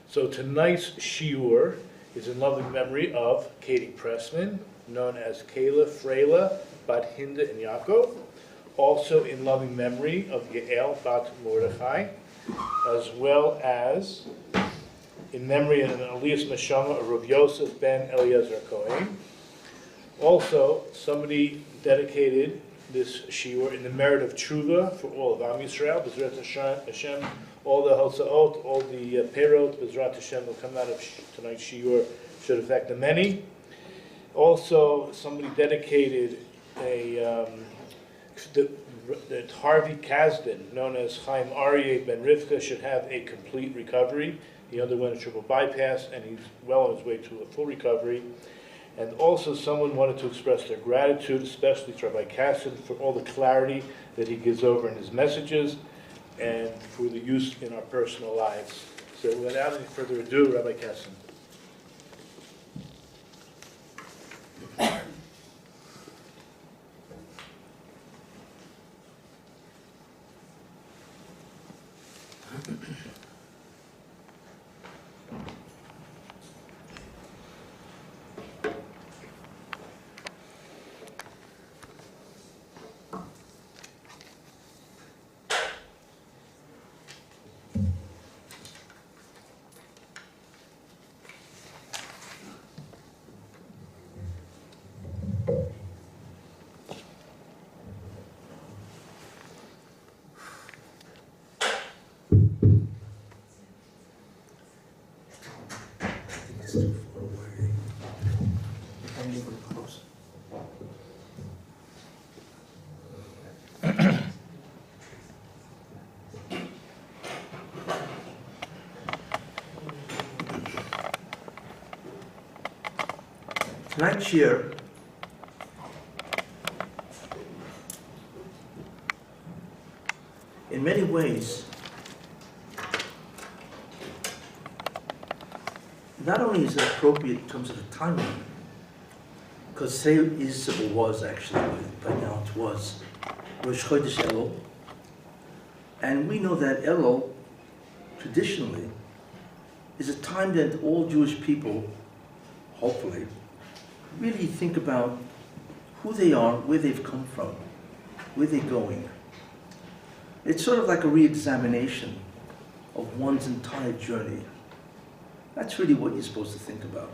So tonight's shiur is in loving memory of Katie Pressman, known as Kayla Freyla, Bat Hinda and Yaakov. Also in loving memory of Yael Bat Mordechai, as well as in memory of an Elias Neshama of Rav Yosef ben Eliezer Cohen. Also, somebody dedicated this shiur in the merit of tshuva for all of Am Yisrael. B'ezrat Hashem, all the hotzaot, all the perot, B'ezrat Hashem will come out of tonight's shiur, should affect the many. Also, somebody dedicated that Harvey Kasdan, known as Chaim Aryeh ben Rivka, should have a complete recovery. He underwent a triple bypass, and he's well on his way to a full recovery. And also someone wanted to express their gratitude, especially to Rabbi Kessin, for all the clarity that he gives over in his messages and for the use in our personal lives. So without any further ado, Rabbi Kessin. Tonight's year, in many ways, not only is it appropriate in terms of the timing, because today is or was actually, by now it was, Rosh Chodesh Elul, and we know that Elul, traditionally, is a time that all Jewish people, hopefully, really think about who they are, where they've come from, where they're going. It's sort of like a re-examination of one's entire journey. That's really what you're supposed to think about.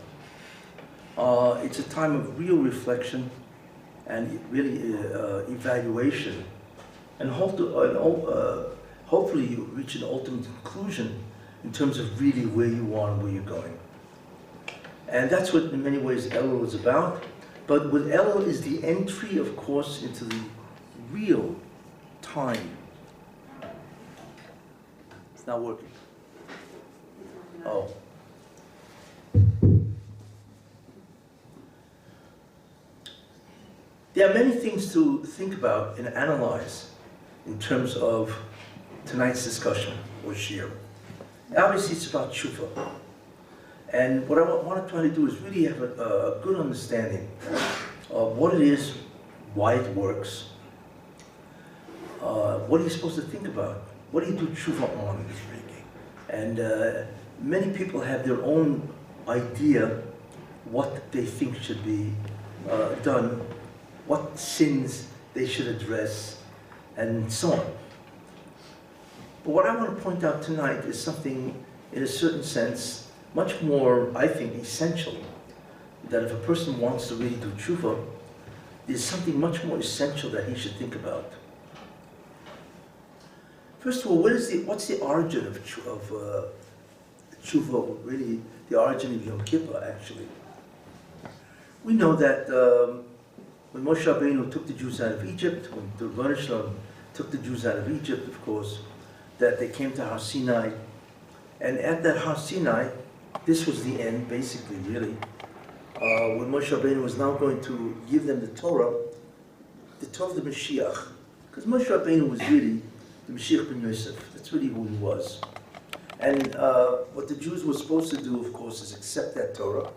It's a time of real reflection and really evaluation. And hopefully you reach an ultimate conclusion in terms of really where you are and where you're going. And that's what, in many ways, Elul is about. But with Elul is the entry, of course, into the real time. It's not working. Oh. There are many things to think about and analyze in terms of tonight's discussion, or shiur. Obviously, it's about tshuva. And what I want to try to do is really have a good understanding of what it is, why it works, what are you supposed to think about, what do you do tshuva on? And many people have their own idea what they think should be done, what sins they should address, and so on. But what I want to point out tonight is something, in a certain sense, much more, I think, essential, that if a person wants to really do tshuva, there's something much more essential that he should think about. First of all, what's the origin of tshuva, really the origin of Yom Kippur, actually? We know that when Moshe Rabbeinu took the Jews out of Egypt, when the Rebbeinu Shalom took the Jews out of Egypt, of course, that they came to Har Sinai, and at that Har Sinai, this was the end, basically, really. When Moshe Rabbeinu was now going to give them the Torah of the Mashiach, because Moshe Rabbeinu was really the Mashiach ben Yosef. That's really who he was. And what the Jews were supposed to do, of course, is accept that Torah.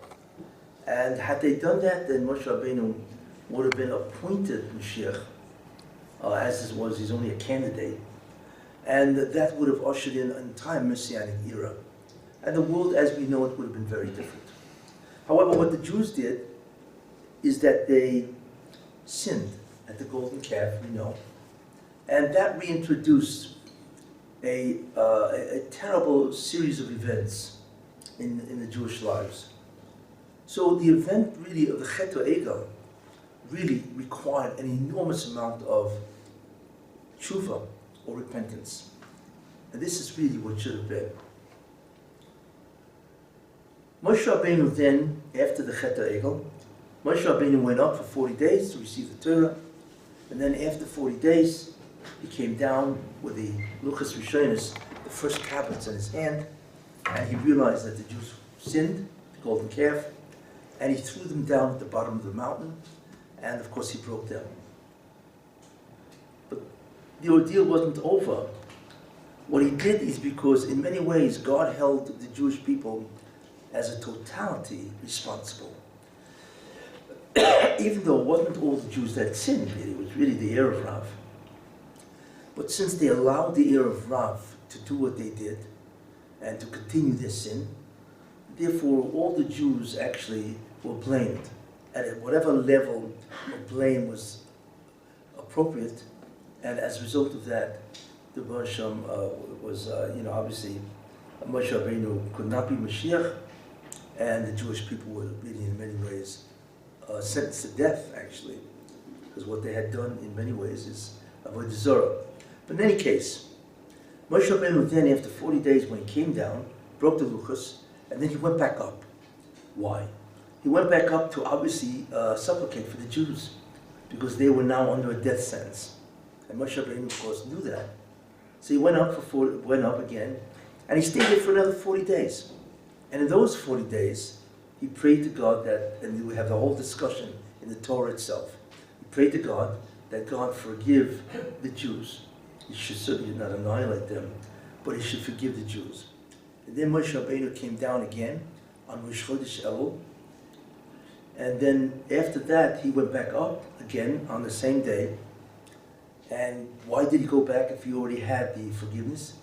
And had they done that, then Moshe Rabbeinu would have been appointed Mashiach, as it was, he's only a candidate. And that would have ushered in an entire Messianic era. and the world as we know it would have been very different. However, what the Jews did is that they sinned at the golden calf, we know, and that reintroduced a terrible series of events in the Jewish lives. So the event really of the Chet Egel really required an enormous amount of eshuva, or repentance. And this is really what should have been. Moshe Rabbeinu then, after the Chet Egel, Moshe Rabbeinu went up for 40 days to receive the Torah, and then after 40 days, he came down with the Luchas Rishonis, the first tablets in his hand, and he realized that the Jews sinned, the golden calf, and he threw them down at the bottom of the mountain, and of course he broke them. But the ordeal wasn't over. What he did is because in many ways God held the Jewish people as a totality responsible. Even though it wasn't all the Jews that sinned, it was really the heir of Rav. But since they allowed the heir of Rav to do what they did and to continue their sin, therefore all the Jews actually were blamed. And at whatever level of blame was appropriate, and as a result of that, the Beresham was, obviously, Moshe Rabbeinu could not be Mashiach, and the Jewish people were really in many ways sentenced to death, actually, because what they had done in many ways is avodah zarah. But in any case, Moshe Rabbeinu then, after 40 days when he came down, broke the luchos, and then he went back up. Why? He went back up to obviously supplicate for the Jews, because they were now under a death sentence. And Moshe Rabbeinu, of course, knew that. So he went up again, and he stayed there for another 40 days. And in those 40 days, he prayed to God that, and we have the whole discussion in the Torah itself. He prayed to God that God forgive the Jews. He should certainly not annihilate them, but he should forgive the Jews. And then Moshe Rabbeinu came down again on Rosh Chodesh Elul, and then after that he went back up again on the same day. And why did he go back if he already had the forgiveness?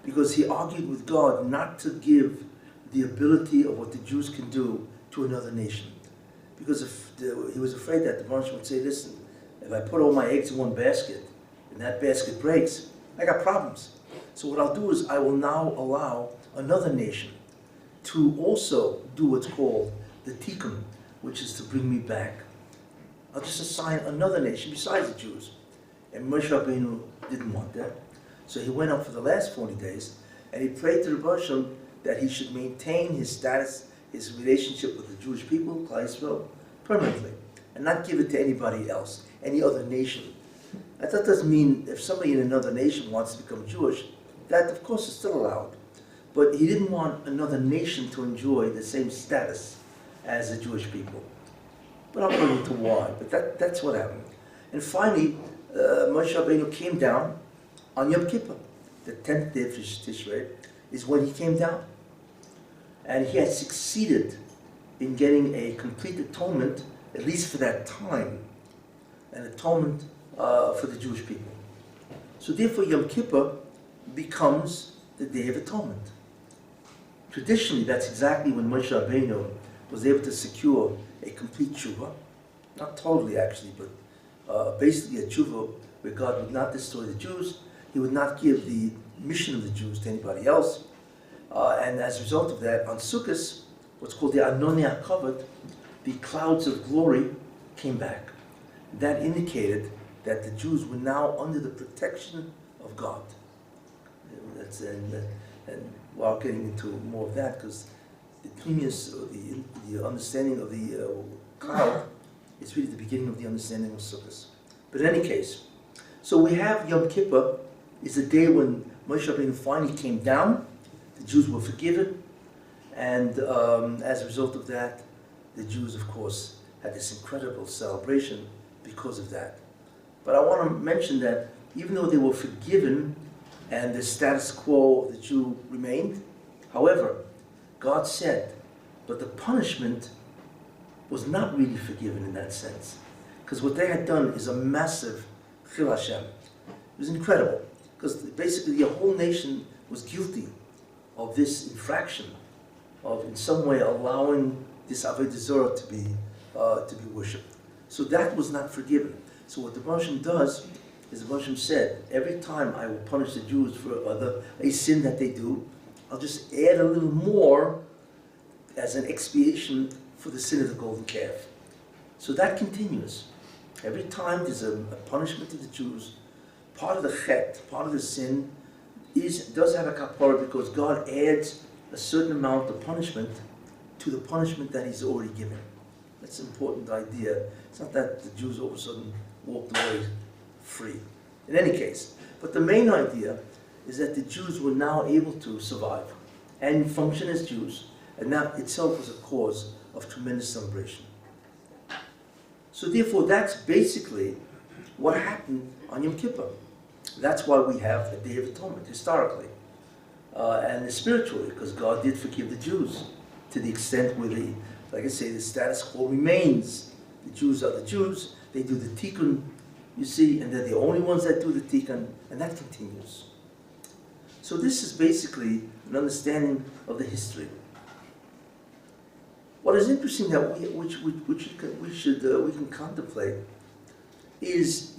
Because he argued with God not to give the ability of what the Jews can do to another nation. Because he was afraid that the Beresham would say, listen, if I put all my eggs in one basket and that basket breaks, I got problems. So what I'll do is I will now allow another nation to also do what's called the tikkun, which is to bring me back. I'll just assign another nation besides the Jews. And Moshe Rabbeinu didn't want that. So he went up for the last 40 days, and he prayed to the Beresham that he should maintain his status, his relationship with the Jewish people, Klal Yisrael, permanently, and not give it to anybody else, any other nation. That doesn't mean if somebody in another nation wants to become Jewish, that of course is still allowed. But he didn't want another nation to enjoy the same status as the Jewish people. But I'll go into why, but that's what happened. And finally, Moshe Rabbeinu came down on Yom Kippur, the 10th day of Tishrei, is when he came down. And he had succeeded in getting a complete atonement, at least for that time, an atonement for the Jewish people. So therefore Yom Kippur becomes the Day of Atonement. Traditionally, that's exactly when Moshe Rabbeinu was able to secure a complete tshuva, not totally actually, but basically a tshuva where God would not destroy the Jews, he would not give the mission of the Jews to anybody else, and as a result of that, on Sukkot, what's called the Anoni HaKavod, the clouds of glory came back. That indicated that the Jews were now under the protection of God. And while getting into more of that, because the previous, the understanding of the cloud is really the beginning of the understanding of Sukkot. But in any case, so we have Yom Kippur is the day when Moshe Rabbeinu finally came down. The Jews were forgiven, and as a result of that, the Jews, of course, had this incredible celebration because of that. But I want to mention that even though they were forgiven and the status quo of the Jew remained, however, God said, but the punishment was not really forgiven in that sense. Because what they had done is a massive Chil Hashem. It was incredible, because basically the whole nation was guilty of this infraction of in some way allowing this Avodah Zarah to be worshipped. So that was not forgiven. So what the Baruch Shem does is the Baruch Shem said, every time I will punish the Jews for a sin that they do, I'll just add a little more as an expiation for the sin of the golden calf. So that continues. Every time there's a punishment to the Jews, part of the chet, part of the sin, does have a kapara because God adds a certain amount of punishment to the punishment that He's already given. That's an important idea. It's not that the Jews all of a sudden walked away free. In any case, but the main idea is that the Jews were now able to survive and function as Jews, and that itself was a cause of tremendous celebration. So therefore, that's basically what happened on Yom Kippur. That's why we have a Day of Atonement, historically. And spiritually, because God did forgive the Jews to the extent where like I say, the status quo remains. The Jews are the Jews, they do the tikkun, you see, and they're the only ones that do the tikkun, and that continues. So this is basically an understanding of the history. What is interesting that we can contemplate is,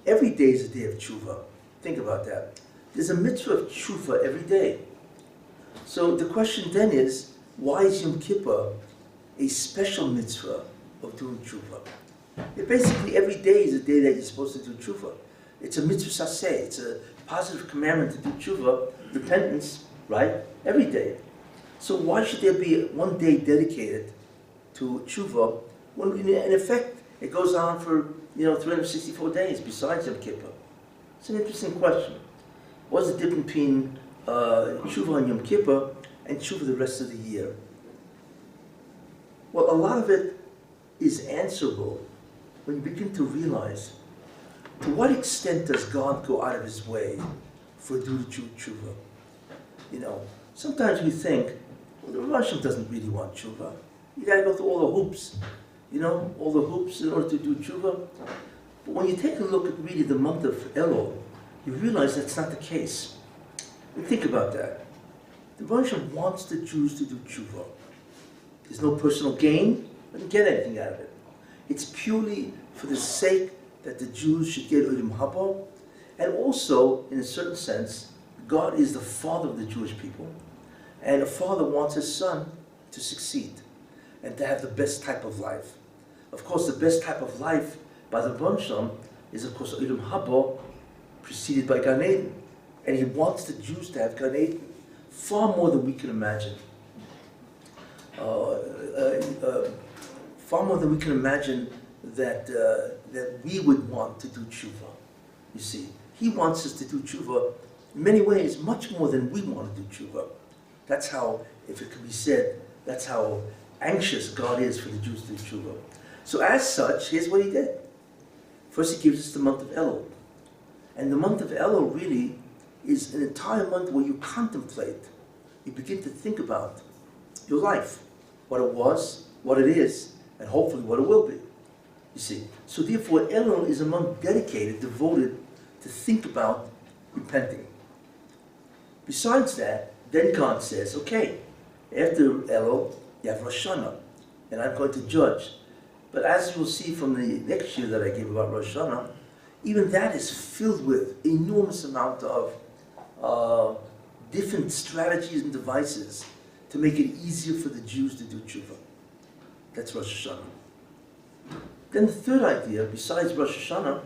every day is a day of tshuva. Think about that. There's a mitzvah of tshuva every day. So the question then is, why is Yom Kippur a special mitzvah of doing tshuva? Basically, every day is a day that you're supposed to do tshuva. It's a mitzvah saseh. It's a positive commandment to do tshuva, repentance, right? Every day. So why should there be one day dedicated to tshuva when, in effect, it goes on for 364 days besides Yom Kippur? It's an interesting question. What's the difference between tshuva on Yom Kippur and tshuva the rest of the year? Well, a lot of it is answerable when you begin to realize to what extent does God go out of His way for do tshuva? Sometimes we think, well, the Russian doesn't really want tshuva. You got to go through all the hoops, all the hoops in order to do tshuva. But when you take a look at really the month of Elul, you realize that's not the case. And think about that. The Russian wants the Jews to do tshuva. There's no personal gain. Doesn't get anything out of it. It's purely for the sake that the Jews should get Ulim Haba, and also, in a certain sense, God is the father of the Jewish people, and a father wants his son to succeed and to have the best type of life. Of course, the best type of life by the Bansham is, of course, Ulim Haba, preceded by Gan Eden, and he wants the Jews to have Gan Eden far more than we can imagine. Far more than we can imagine that we would want to do tshuva. You see, He wants us to do tshuva in many ways, much more than we want to do tshuva. That's how, if it could be said, that's how anxious God is for the Jews to do tshuva. So as such, here's what He did. First, He gives us the month of Elul. And the month of Elul really is an entire month where you contemplate, you begin to think about your life, what it was, what it is, and hopefully what it will be. You see, so therefore Elul is a month dedicated, devoted to think about repenting. Besides that, then God says, okay, after Elul, you have Rosh Hashanah, and I'm going to judge. But as you will see from the next year that I gave about Rosh Hashanah, even that is filled with enormous amount of different strategies and devices to make it easier for the Jews to do tshuva. That's Rosh Hashanah. Then the third idea, besides Rosh Hashanah,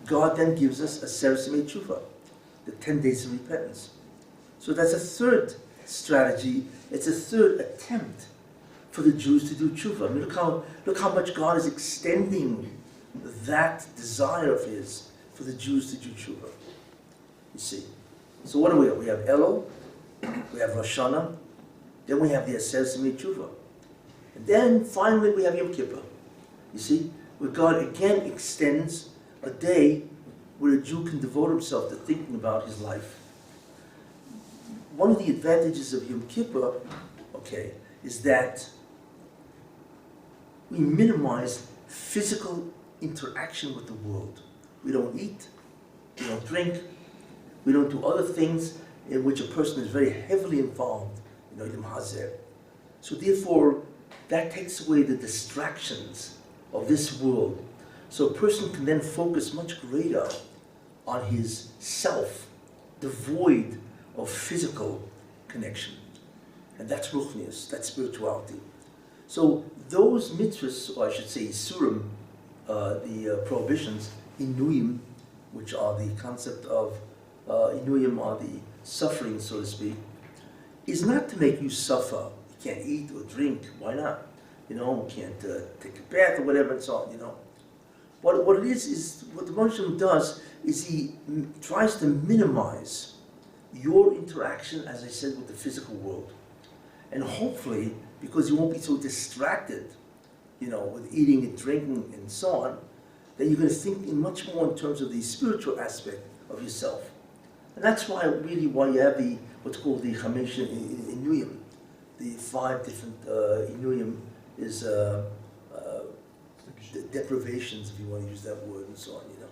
God then gives us a Serasimei Tshuva, the 10 days of repentance. So that's a third strategy, it's a third attempt for the Jews to do tshuva. I mean, look how much God is extending that desire of His for the Jews to do tshuva. You see. So what do we have? We have Elul, we have Rosh Hashanah, then we have the Serasimei Tshuva. And then finally we have Yom Kippur. You see, where God again extends a day where a Jew can devote himself to thinking about his life. One of the advantages of Yom Kippur, okay, is that we minimize physical interaction with the world. We don't eat, we don't drink, we don't do other things in which a person is very heavily involved. Yom Hazeh. So therefore, that takes away the distractions of this world. So a person can then focus much greater on his self, devoid of physical connection. And that's ruchnius, that's spirituality. So those mitzvahs, or I should say surim, the prohibitions, inuyim, which are the concept of, inuyim are the suffering, so to speak, is not to make you suffer. You can't eat or drink, why not? You know, you can't take a bath or whatever and so on, you know. What it is what the Moshe does is he tries to minimize your interaction, as I said, with the physical world. And hopefully, because you won't be so distracted, you know, with eating and drinking and so on, that you're going to think much more in terms of the spiritual aspect of yourself. And that's why you have the what's called the Chamesh Inuyim. The 5 different Inuyim is deprivations, if you want to use that word, and so on, you know.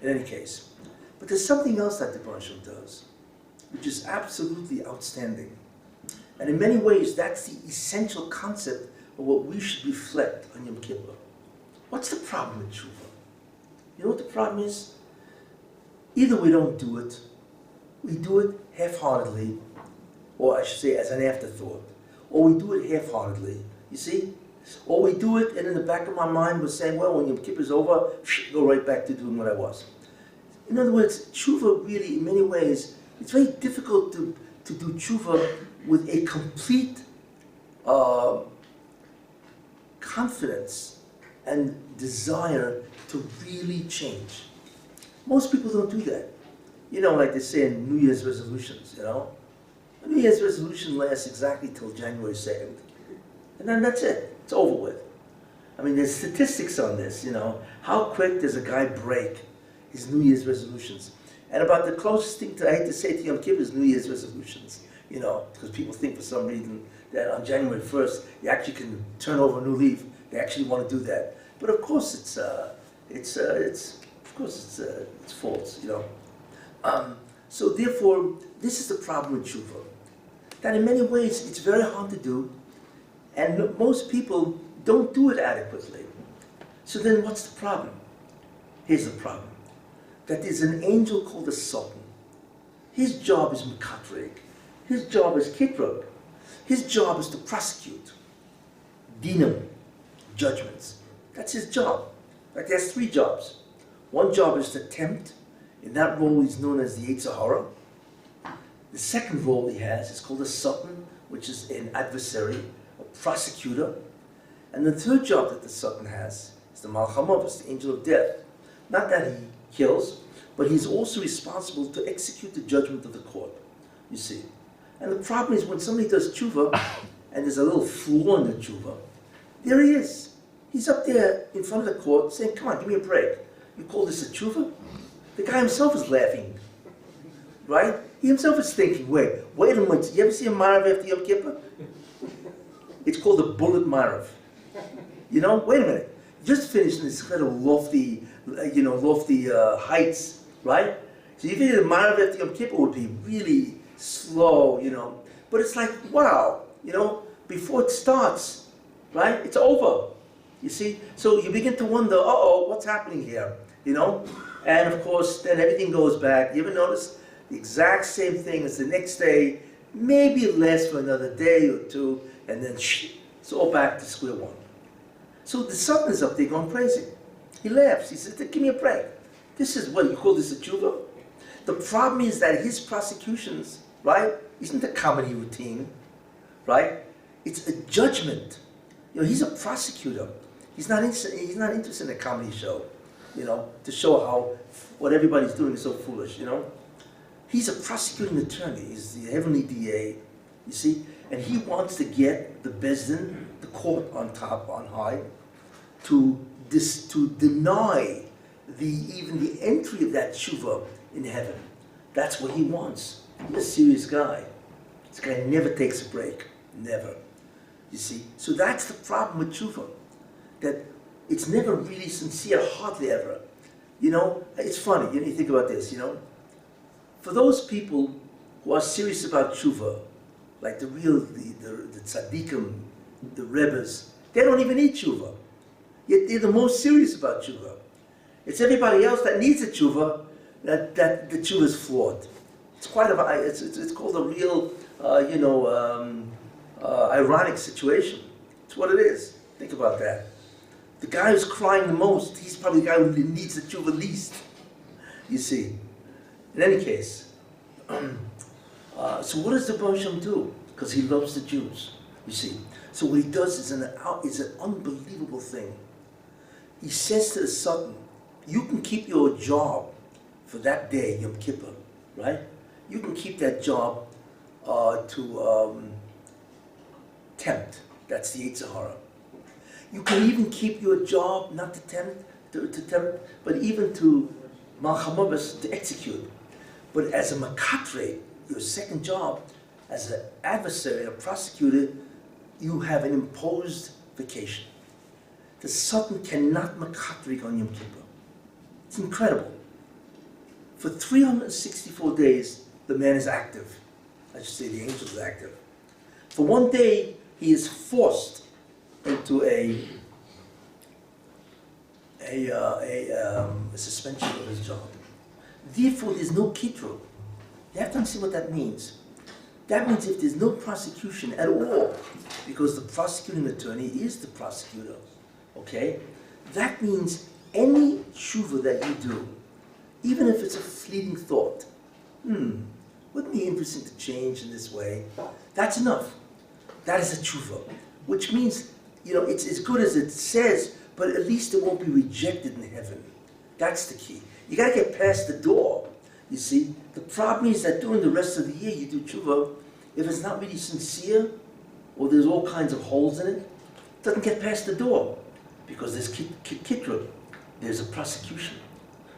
In any case. But there's something else that the Baruch does, which is absolutely outstanding. And in many ways, that's the essential concept of what we should reflect on Yom Kippur. What's the problem with tshuva? You know what the problem is? Either we don't do it, we do it half-heartedly, or I should say as an afterthought, or we do it half-heartedly, you see? Or we do it, and in the back of my mind we're saying, well, when Yom Kippur is over, go right back to doing what I was. In other words, tshuva really, in many ways, it's very difficult to do tshuva with a complete confidence and desire to really change. Most people don't do that. You know, like they say in New Year's resolutions, you know? A New Year's resolution lasts exactly till January 2nd. And then that's it. It's over with. I mean, there's statistics on this, you know. How quick does a guy break his New Year's resolutions? And about the closest thing I hate to say to Yom Kippur is New Year's resolutions, you know, because people think for some reason that on January 1st you actually can turn over a new leaf. They actually want to do that. But of course it's false, you know. So therefore, this is the problem with tshuva. That in many ways it's very hard to do, and most people don't do it adequately. So then what's the problem? Here's the problem. That there's an angel called the Sultan. His job is mekatreg. His job is kitrug. His job is to prosecute. Dinim, judgments. That's his job. Like, he has 3 jobs. One job is to tempt. In that role he's known as the Yetzer Hara. The second role he has is called the Sultan, which is an adversary, a prosecutor. And the third job that the Sultan has is the Malchamovus, the angel of death. Not that he kills, but he's also responsible to execute the judgment of the court, you see. And the problem is when somebody does tshuva, and there's a little flaw in the tshuva, there he is. He's up there in front of the court saying, come on, give me a break. You call this a tshuva? The guy himself is laughing, right? He himself is thinking, wait a minute, you ever see a Marav after Yom Kippur? It's called a bullet Marav. You know, wait a minute. Just finished this kind of lofty heights, right? So you think the Marav after Yom Kippur would be really slow, you know. But it's like, wow, you know, before it starts, right? It's over, you see? So you begin to wonder, uh-oh, what's happening here, you know? And of course, then everything goes back. You ever notice the exact same thing as the next day? Maybe it lasts for another day or two, and then it's all back to square one. So the Sultan is up there going crazy. He laughs. He says, give me a break. This is what you call this a tshuva? The problem is that his prosecutions, right, isn't a comedy routine, right? It's a judgment. You know, he's a prosecutor. He's not interested in a comedy show, you know, to show how what everybody's doing is so foolish, you know. He's a prosecuting attorney. He's the heavenly DA, you see, and he wants to get the Bezdin, the court on top, on high, to deny even the entry of that tshuva in heaven. That's what he wants. He's a serious guy. This guy never takes a break, never. You see, so that's the problem with tshuva, that it's never really sincere, hardly ever. You know, it's funny. You think about this. You know, for those people who are serious about tshuva, like the tzaddikim, the rebbes, they don't even need tshuva. Yet they're the most serious about tshuva. It's everybody else that needs a tshuva that the tshuva is flawed. It's quite it's called a real, ironic situation. It's what it is. Think about that. The guy who's crying the most, he's probably the guy who needs the tshuva least. You see. In any case, so what does the Baruch Shem do? Because he loves the Jews. You see. So what he does is an unbelievable thing. He says to the Satan, you can keep your job for that day, Yom Kippur, right? You can keep that job to tempt. That's the Yetzer Hara. You can even keep your job not to tempt, but even to malchamabas, to execute. But as a makatre, your second job, as an adversary, a prosecutor, you have an imposed vacation. The Satan cannot makatrik on Yom Kippur. It's incredible. For 364 days, the man is active. I should say the angel is active. For one day, he is forced into a suspension of his job. Therefore, there's no kitro. You have to understand what that means. That means if there's no prosecution at all, because the prosecuting attorney is the prosecutor, okay? That means any tshuva that you do, even if it's a fleeting thought, wouldn't it be interesting to change in this way? That's enough. That is a tshuva, which means, it's as good as it says, but at least it won't be rejected in heaven. That's the key. You got to get past the door. You see, the problem is that during the rest of the year you do tshuva, if it's not really sincere, or there's all kinds of holes in it, it doesn't get past the door, because there's kitra, there's a prosecution.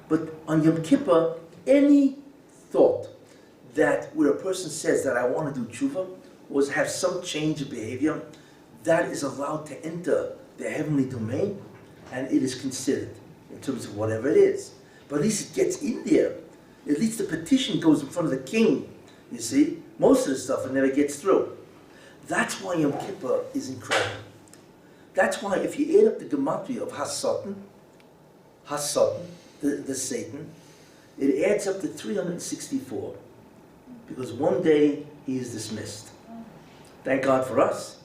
But on Yom Kippur, any thought that where a person says that I want to do tshuva, or have some change of behavior, that is allowed to enter the heavenly domain, and it is considered in terms of whatever it is. But at least it gets in there. At least the petition goes in front of the king. You see, most of the stuff it never gets through. That's why Yom Kippur is incredible. That's why if you add up the gematria of Hasatan, the Satan, it adds up to 364. Because one day he is dismissed. Thank God for us,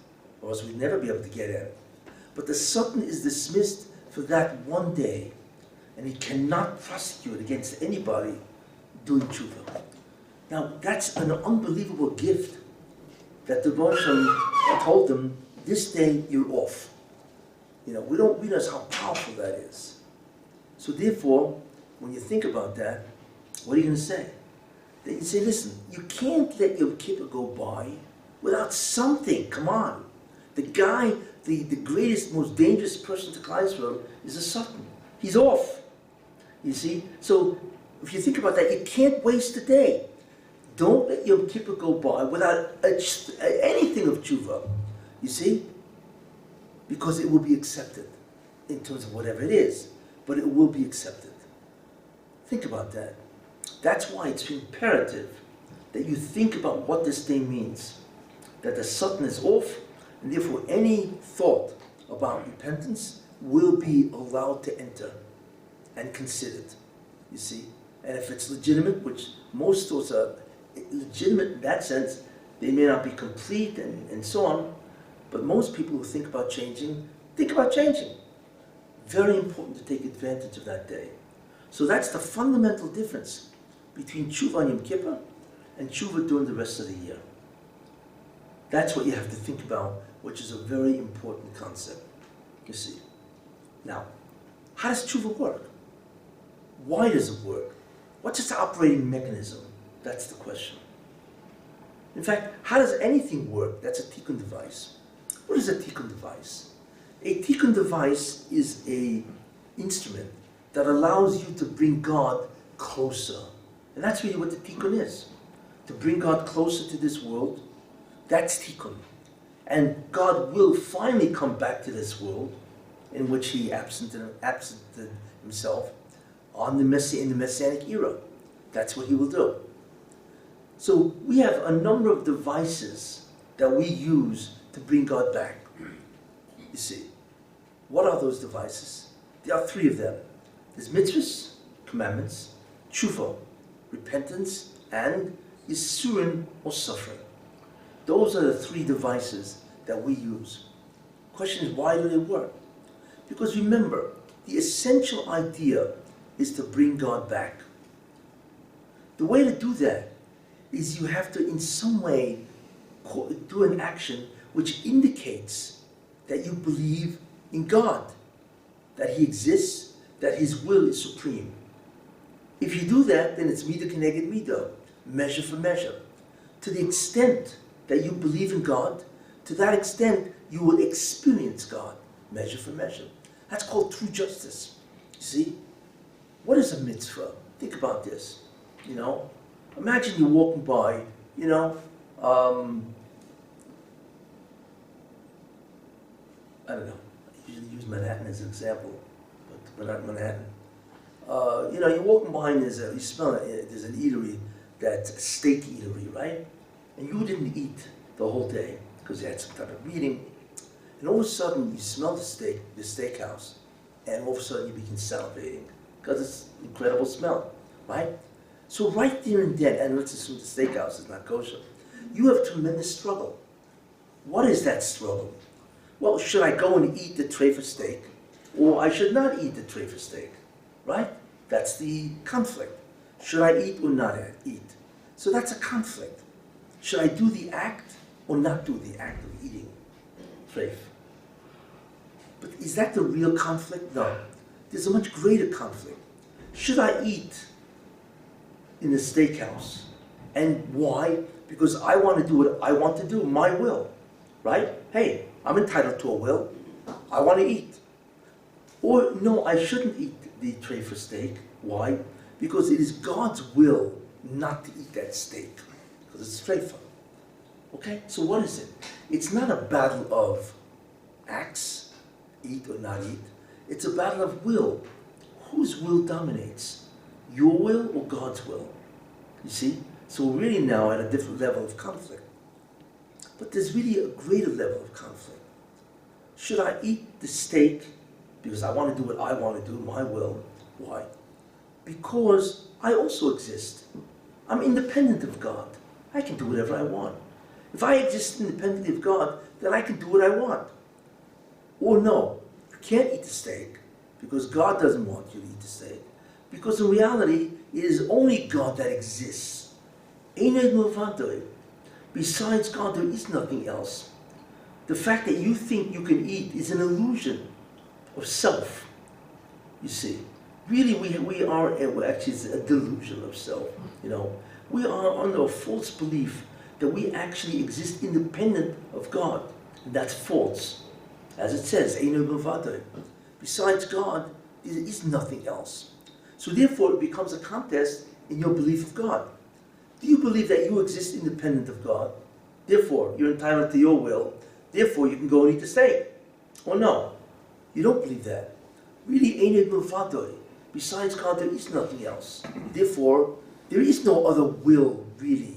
or else we'd never be able to get in. But the Satan is dismissed for that one day, and he cannot prosecute against anybody doing tshuva. Now, that's an unbelievable gift that the Baruch Shem told them, this day you're off. We don't realize how powerful that is. So therefore, when you think about that, what are you going to say? Then you say, listen, you can't let Yom Kippur go by without something. Come on. The guy, the greatest, most dangerous person to Klal Yisrael is a Satan. He's off. You see? So if you think about that, you can't waste a day. Don't let Yom Kippur go by without anything of tshuva. You see? Because it will be accepted in terms of whatever it is. But it will be accepted. Think about that. That's why it's imperative that you think about what this day means. That the Satan is off, and therefore any thought about repentance will be allowed to enter and considered. You see? And if it's legitimate, which most thoughts are legitimate in that sense, they may not be complete and so on, but most people who think about changing, think about changing. Very important to take advantage of that day. So that's the fundamental difference between tshuva on Yom Kippur and tshuva during the rest of the year. That's what you have to think about, which is a very important concept, you see. Now, how does tshuva work? Why does it work? What's its operating mechanism? That's the question. In fact, how does anything work? That's a tikkun device. What is a tikkun device? A tikkun device is an instrument that allows you to bring God closer. And that's really what the tikkun is. To bring God closer to this world, that's tikkun. And God will finally come back to this world in which he absented himself in the Messianic era. That's what he will do. So we have a number of devices that we use to bring God back. You see, what are those devices? There are three of them. There's mitzvahs, commandments, tshuva, repentance, and yisurin, or suffering. Those are the three devices that we use. Question is, why do they work? Because remember, the essential idea is to bring God back. The way to do that is you have to, in some way, do an action which indicates that you believe in God, that He exists, that His will is supreme. If you do that, then it's midah keneged midah, measure for measure. To the extent that you believe in God, to that extent you will experience God, measure for measure. That's called true justice. You see, what is a mitzvah? Think about this. You know, imagine you're walking by, you know, I don't know, I usually use Manhattan as an example, but we're not Manhattan. You know, you're walking by and you smell it, there's an eatery that's a steak eatery, right? And you didn't eat the whole day because you had some type of meeting. And all of a sudden you smell the steak, the steakhouse, and all of a sudden you begin salivating because it's an incredible smell, right? So right there and then, and let's assume the steakhouse is not kosher, you have tremendous struggle. What is that struggle? Well, should I go and eat the treifa steak, or I should not eat the treifa steak, right? That's the conflict. Should I eat or not eat? So that's a conflict. Should I do the act or not do the act of eating treif? But is that the real conflict? No. There's a much greater conflict. Should I eat in a steakhouse? And why? Because I want to do what I want to do, my will, right? Hey, I'm entitled to a will. I want to eat. Or no, I shouldn't eat the treifa steak. Why? Because it is God's will not to eat that steak, because it's treifa. Okay, so what is it? It's not a battle of acts, eat or not eat. It's a battle of will. Whose will dominates? Your will or God's will? You see? So we're really now at a different level of conflict. But there's really a greater level of conflict. Should I eat the steak because I want to do what I want to do, my will? Why? Because I also exist. I'm independent of God. I can do whatever I want. If I exist independently of God, then I can do what I want. Or no, you can't eat the steak because God doesn't want you to eat the steak. Because in reality, it is only God that exists. Besides God, there is nothing else. The fact that you think you can eat is an illusion of self. You see, really we are actually it's a delusion of self. You know, we are under a false belief that we actually exist independent of God, and that's false. As it says, besides God, there is nothing else. So therefore, it becomes a contest in your belief of God. Do you believe that you exist independent of God? Therefore, you're entitled to your will. Therefore, you can go and eat the steak. Or no, you don't believe that. Really, besides God, there is nothing else. Therefore, there is no other will, really.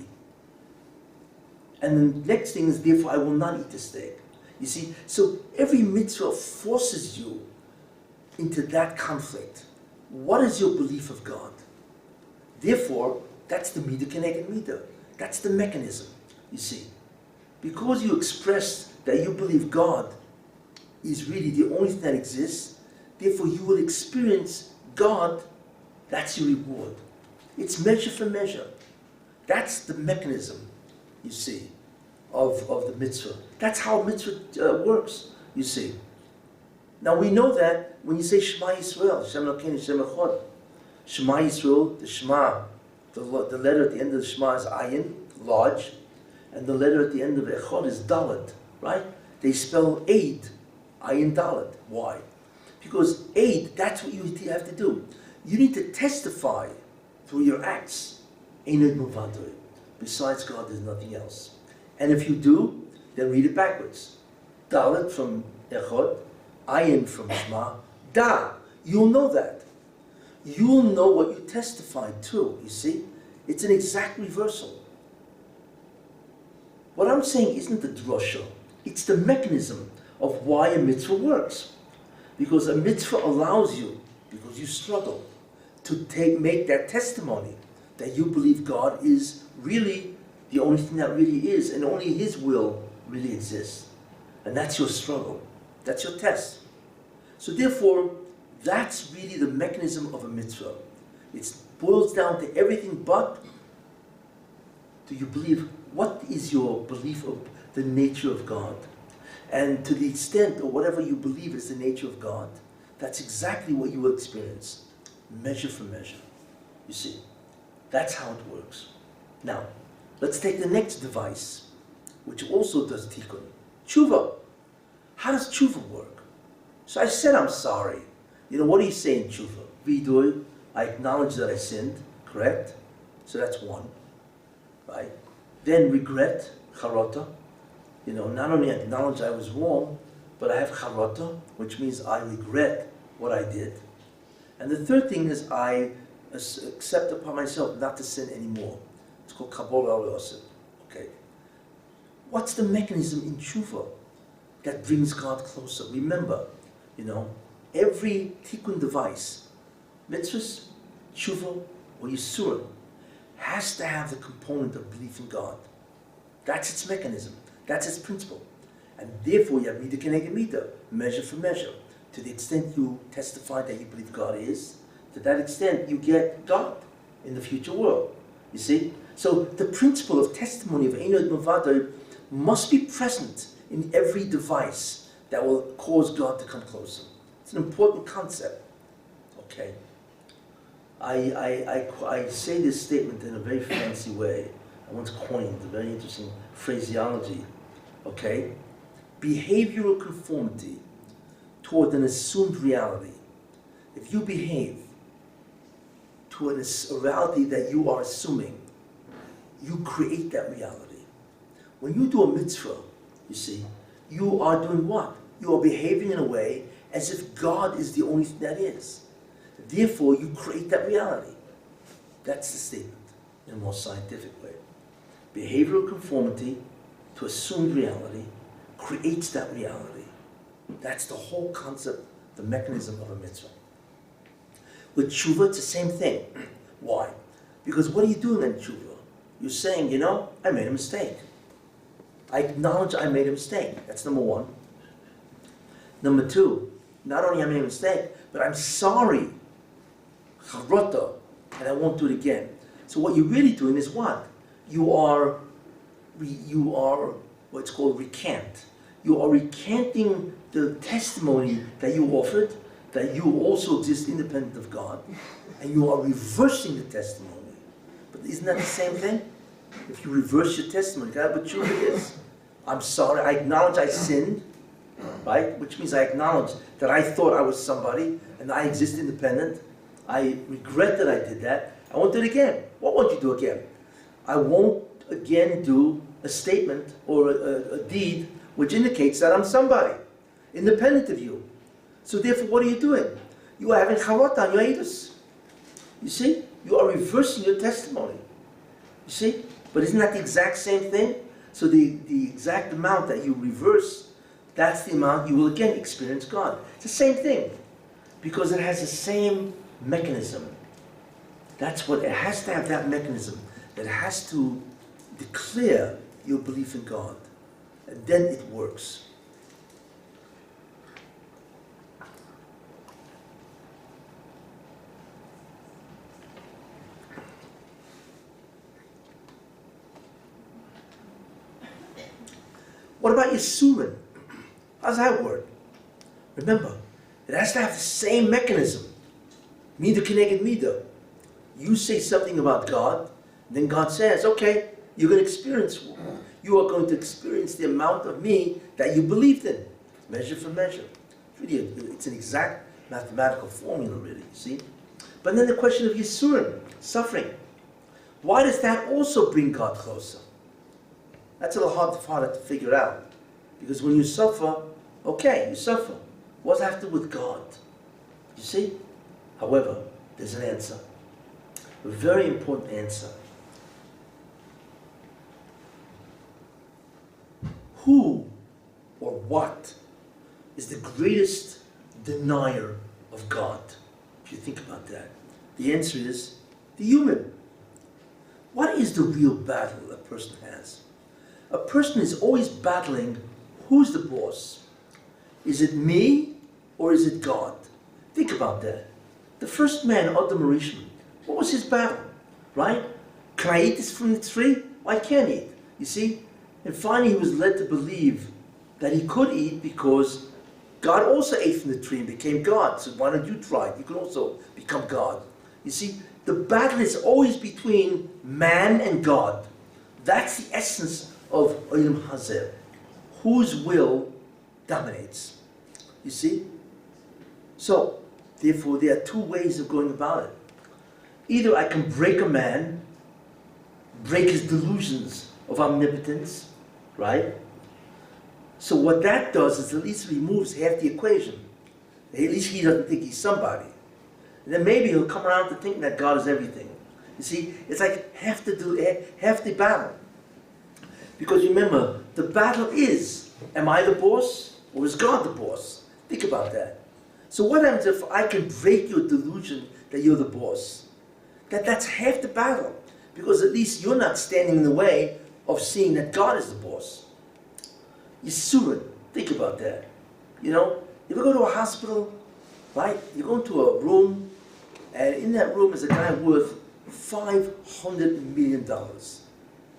And the next thing is, therefore, I will not eat the steak. You see, so every mitzvah forces you into that conflict. What is your belief of God? Therefore, that's the midah keneged midah. That's the mechanism, you see. Because you expressed that you believe God is really the only thing that exists, therefore you will experience God, that's your reward. It's measure for measure. That's the mechanism, you see, of the mitzvah. That's how mitzvah works, you see. Now we know that when you say Shema Yisrael, Shem Elokeinu Shem Echad, Shema Yisrael, the Shema, the letter at the end of the Shema is Ayin, large, and the letter at the end of Echad is Dalet, right? They spell Eid, Ayin Dalet. Why? Because Eid, that's what you have to do. You need to testify through your acts. Besides God, there's nothing else. And if you do, then read it backwards. Dalet from Echad, Ayin from Shema, Da. You'll know that. You'll know what you testified to, you see? It's an exact reversal. What I'm saying isn't the drasha, It's the mechanism of why a mitzvah works. Because a mitzvah allows you, because you struggle, to make that testimony that you believe God is really the only thing that really is, and only His will really exists. And that's your struggle. That's your test. So therefore, that's really the mechanism of a mitzvah. It boils down to everything but, do you believe, what is your belief of the nature of God? And to the extent, or whatever you believe is the nature of God, that's exactly what you will experience. Measure for measure. You see, that's how it works. Now, let's take the next device, which also does tikkun. Tshuva. How does tshuva work? So I said I'm sorry. You know, what do you say in tshuva? Vidoy, I acknowledge that I sinned, correct? So that's one, right? Then regret, charata. You know, not only acknowledge I was wrong, but I have charata, which means I regret what I did. And the third thing is I accept upon myself not to sin anymore. It's called kabbalah al-yosef. Okay. What's the mechanism in tshuva that brings God closer? Remember, you know, every tikkun device, mitzvahs, tshuva, or yisurim, has to have the component of belief in God. That's its mechanism. That's its principle. And therefore you have midah keneged midah, measure for measure. To the extent you testify that you believe God is, to that extent you get God in the future world. You see? So the principle of testimony of Einod Mavadar must be present in every device that will cause God to come closer. It's an important concept. Okay? I say this statement in a very fancy way. I once coined a very interesting phraseology. Okay? Behavioral conformity toward an assumed reality. If you behave toward a reality that you are assuming, you create that reality. When you do a mitzvah, you see, you are doing what? You are behaving in a way as if God is the only thing that is. Therefore, you create that reality. That's the statement in a more scientific way. Behavioral conformity to assumed reality creates that reality. That's the whole concept, the mechanism of a mitzvah. With tshuva, it's the same thing. Why? Because what are you doing in tshuva? You're saying, you know, I made a mistake. I acknowledge I made a mistake. That's number one. Number two, not only I made a mistake, but I'm sorry. Charata, and I won't do it again. So what you're really doing is what? You are what's called recant. You are recanting the testimony that you offered, that you also exist independent of God, and you are reversing the testimony. But isn't that the same thing? If you reverse your testimony, God, but truly is. I'm sorry, I acknowledge I sinned, right? Which means I acknowledge that I thought I was somebody, and I exist independent. I regret that I did that. I won't do it again. What won't you do again? I won't again do a statement or a deed which indicates that I'm somebody, independent of you. So therefore, what are you doing? You are having charata on your edus. You see? You are reversing your testimony. You see? But isn't that the exact same thing? So the exact amount that you reverse, that's the amount you will again experience God. It's the same thing. Because it has the same mechanism. That's what it has to have, that mechanism. It has to declare your belief in God. And then it works. What about Yisurim? How does that work? Remember, it has to have the same mechanism. Midah keneged midah. You say something about God, then God says, okay, you're going to experience, you are going to experience the amount of me that you believed in. Measure for measure. It's an exact mathematical formula, really, you see? But then the question of Yisurim, suffering. Why does that also bring God closer? That's a little harder to figure out. Because when you suffer, okay, you suffer. What does that have to do with God? You see? However, there's an answer. A very important answer. Who what is the greatest denier of God? If you think about that, the answer is the human. What is the real battle a person has? A person is always battling, who's the boss? Is it me or is it God? Think about that. The first man, Adam Rishon, what was his battle? Right? Can I eat this from the tree? Well, I can't eat. You see? And finally he was led to believe that he could eat because God also ate from the tree and became God. So why don't you try it? You can also become God. You see, the battle is always between man and God. That's the essence of Olam Hazeh. Whose will dominates. You see? So, therefore, there are two ways of going about it. Either I can break a man, break his delusions of omnipotence, right? So what that does is at least removes half the equation. At least he doesn't think he's somebody. And then maybe he'll come around to thinking that God is everything. You see, it's like half the battle. Because remember, the battle is, am I the boss or is God the boss? Think about that. So what happens if I can break your delusion that you're the boss? That's half the battle. Because at least you're not standing in the way of seeing that God is the boss. Yisurin, think about that. You know, you ever go to a hospital, right? You go into a room, and in that room is a guy worth $500 million.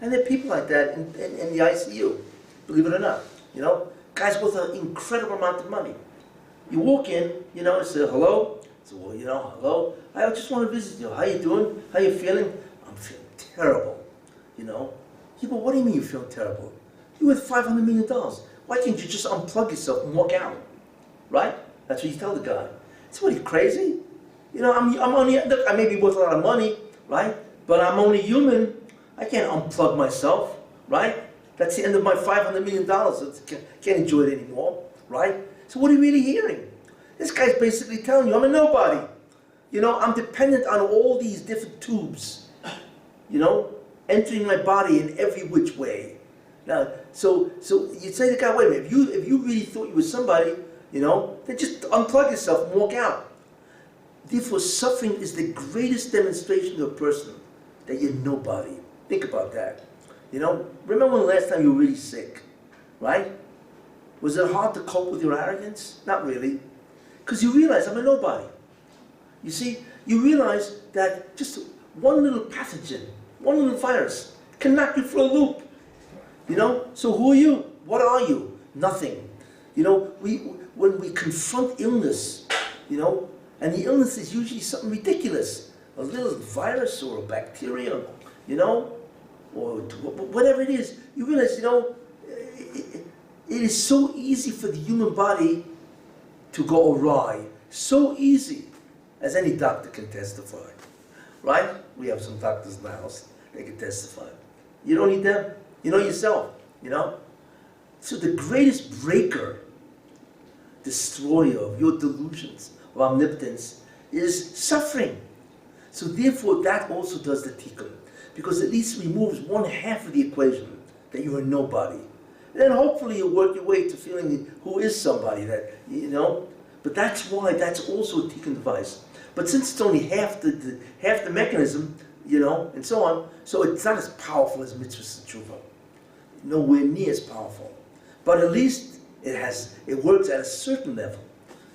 And there are people like that in the ICU, believe it or not. You know, guys worth an incredible amount of money. You walk in, you know, and say, hello. So, well, you know, hello. I just want to visit you. How you doing? How you feeling? I'm feeling terrible. You know. Yeah, but what do you mean you feel terrible? You're worth $500 million. Why can't you just unplug yourself and walk out? Right? That's what you tell the guy. So what, are you crazy? You know, I'm only, I may be worth a lot of money, right? But I'm only human. I can't unplug myself, right? That's the end of my $500 million. I can't enjoy it anymore, right? So what are you really hearing? This guy's basically telling you, I'm a nobody. You know, I'm dependent on all these different tubes, you know, entering my body in every which way. Now, so you say to the guy, wait a minute, if you really thought you were somebody, you know, then just unplug yourself and walk out. Therefore, suffering is the greatest demonstration to a person that you're nobody. Think about that. You know, remember when the last time you were really sick, right? Was it hard to cope with your arrogance? Not really. Because you realize I'm a nobody. You see, you realize that just one little pathogen, one little virus can knock you for a loop. You know, so who are you? What are you? Nothing. You know, when we confront illness, you know, and the illness is usually something ridiculous, a little virus or a bacteria, you know, or whatever it is, you realize, you know, it is so easy for the human body to go awry. So easy, as any doctor can testify. Right? We have some doctors in the house, they can testify. You don't need them. You know yourself, you know? So the greatest breaker, destroyer of your delusions of omnipotence is suffering. So therefore that also does the tikkun. Because at least removes one half of the equation, that you are nobody. And then hopefully you'll work your way to feeling who is somebody, that, you know? But that's why that's also a tikkun device. But since it's only half the mechanism, you know, and so on, so it's not as powerful as mitzvahs and tshuva. Nowhere near as powerful. But at least it works at a certain level.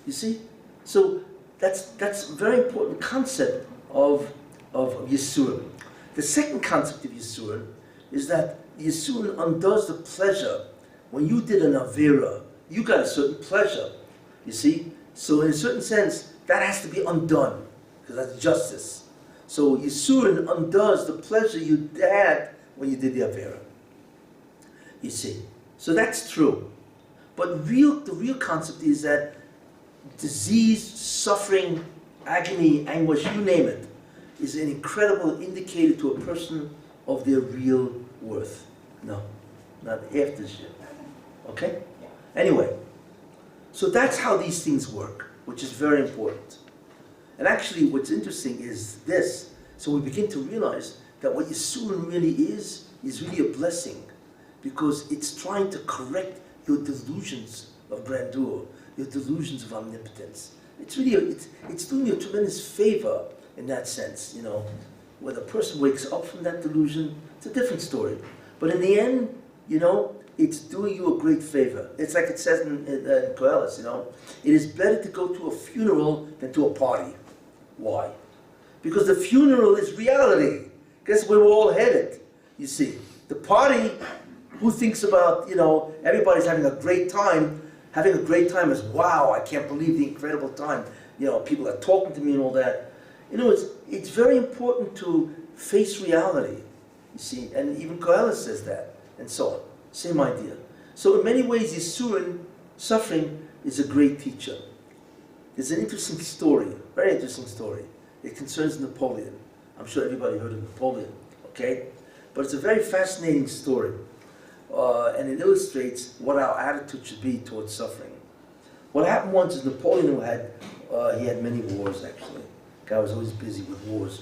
You see? So that's a very important concept of Yisurim. The second concept of Yisurim is that Yisurim undoes the pleasure. When you did an Avera, you got a certain pleasure. You see? So in a certain sense, that has to be undone, because that's justice. So Yisurin undoes the pleasure you had when you did the Avera. You see? So that's true. But the real concept is that disease, suffering, agony, anguish, you name it, is an incredible indicator to a person of their real worth. No, not half this shit. Okay? Anyway, so that's how these things work, which is very important. And actually what's interesting is this. So we begin to realize that what Yisurim really is really a blessing, because it's trying to correct your delusions of grandeur, your delusions of omnipotence. It's really, it's doing you a tremendous favor in that sense, you know. When a person wakes up from that delusion, it's a different story. But in the end, you know, it's doing you a great favor. It's like it says in Koheles, you know, it is better to go to a funeral than to a party. Why? Because the funeral is reality. Guess where we're all headed, you see. The party, who thinks about, you know, everybody's having a great time. Having a great time is, wow, I can't believe the incredible time. You know, people are talking to me and all that. You know, it's very important to face reality, you see. And even Koheles says that, and so on. Same idea. So in many ways, Yisurin, suffering, is a great teacher. There's an interesting story, very interesting story. It concerns Napoleon. I'm sure everybody heard of Napoleon, okay? But it's a very fascinating story. And it illustrates what our attitude should be towards suffering. What happened once is Napoleon he had many wars, actually. The guy was always busy with wars.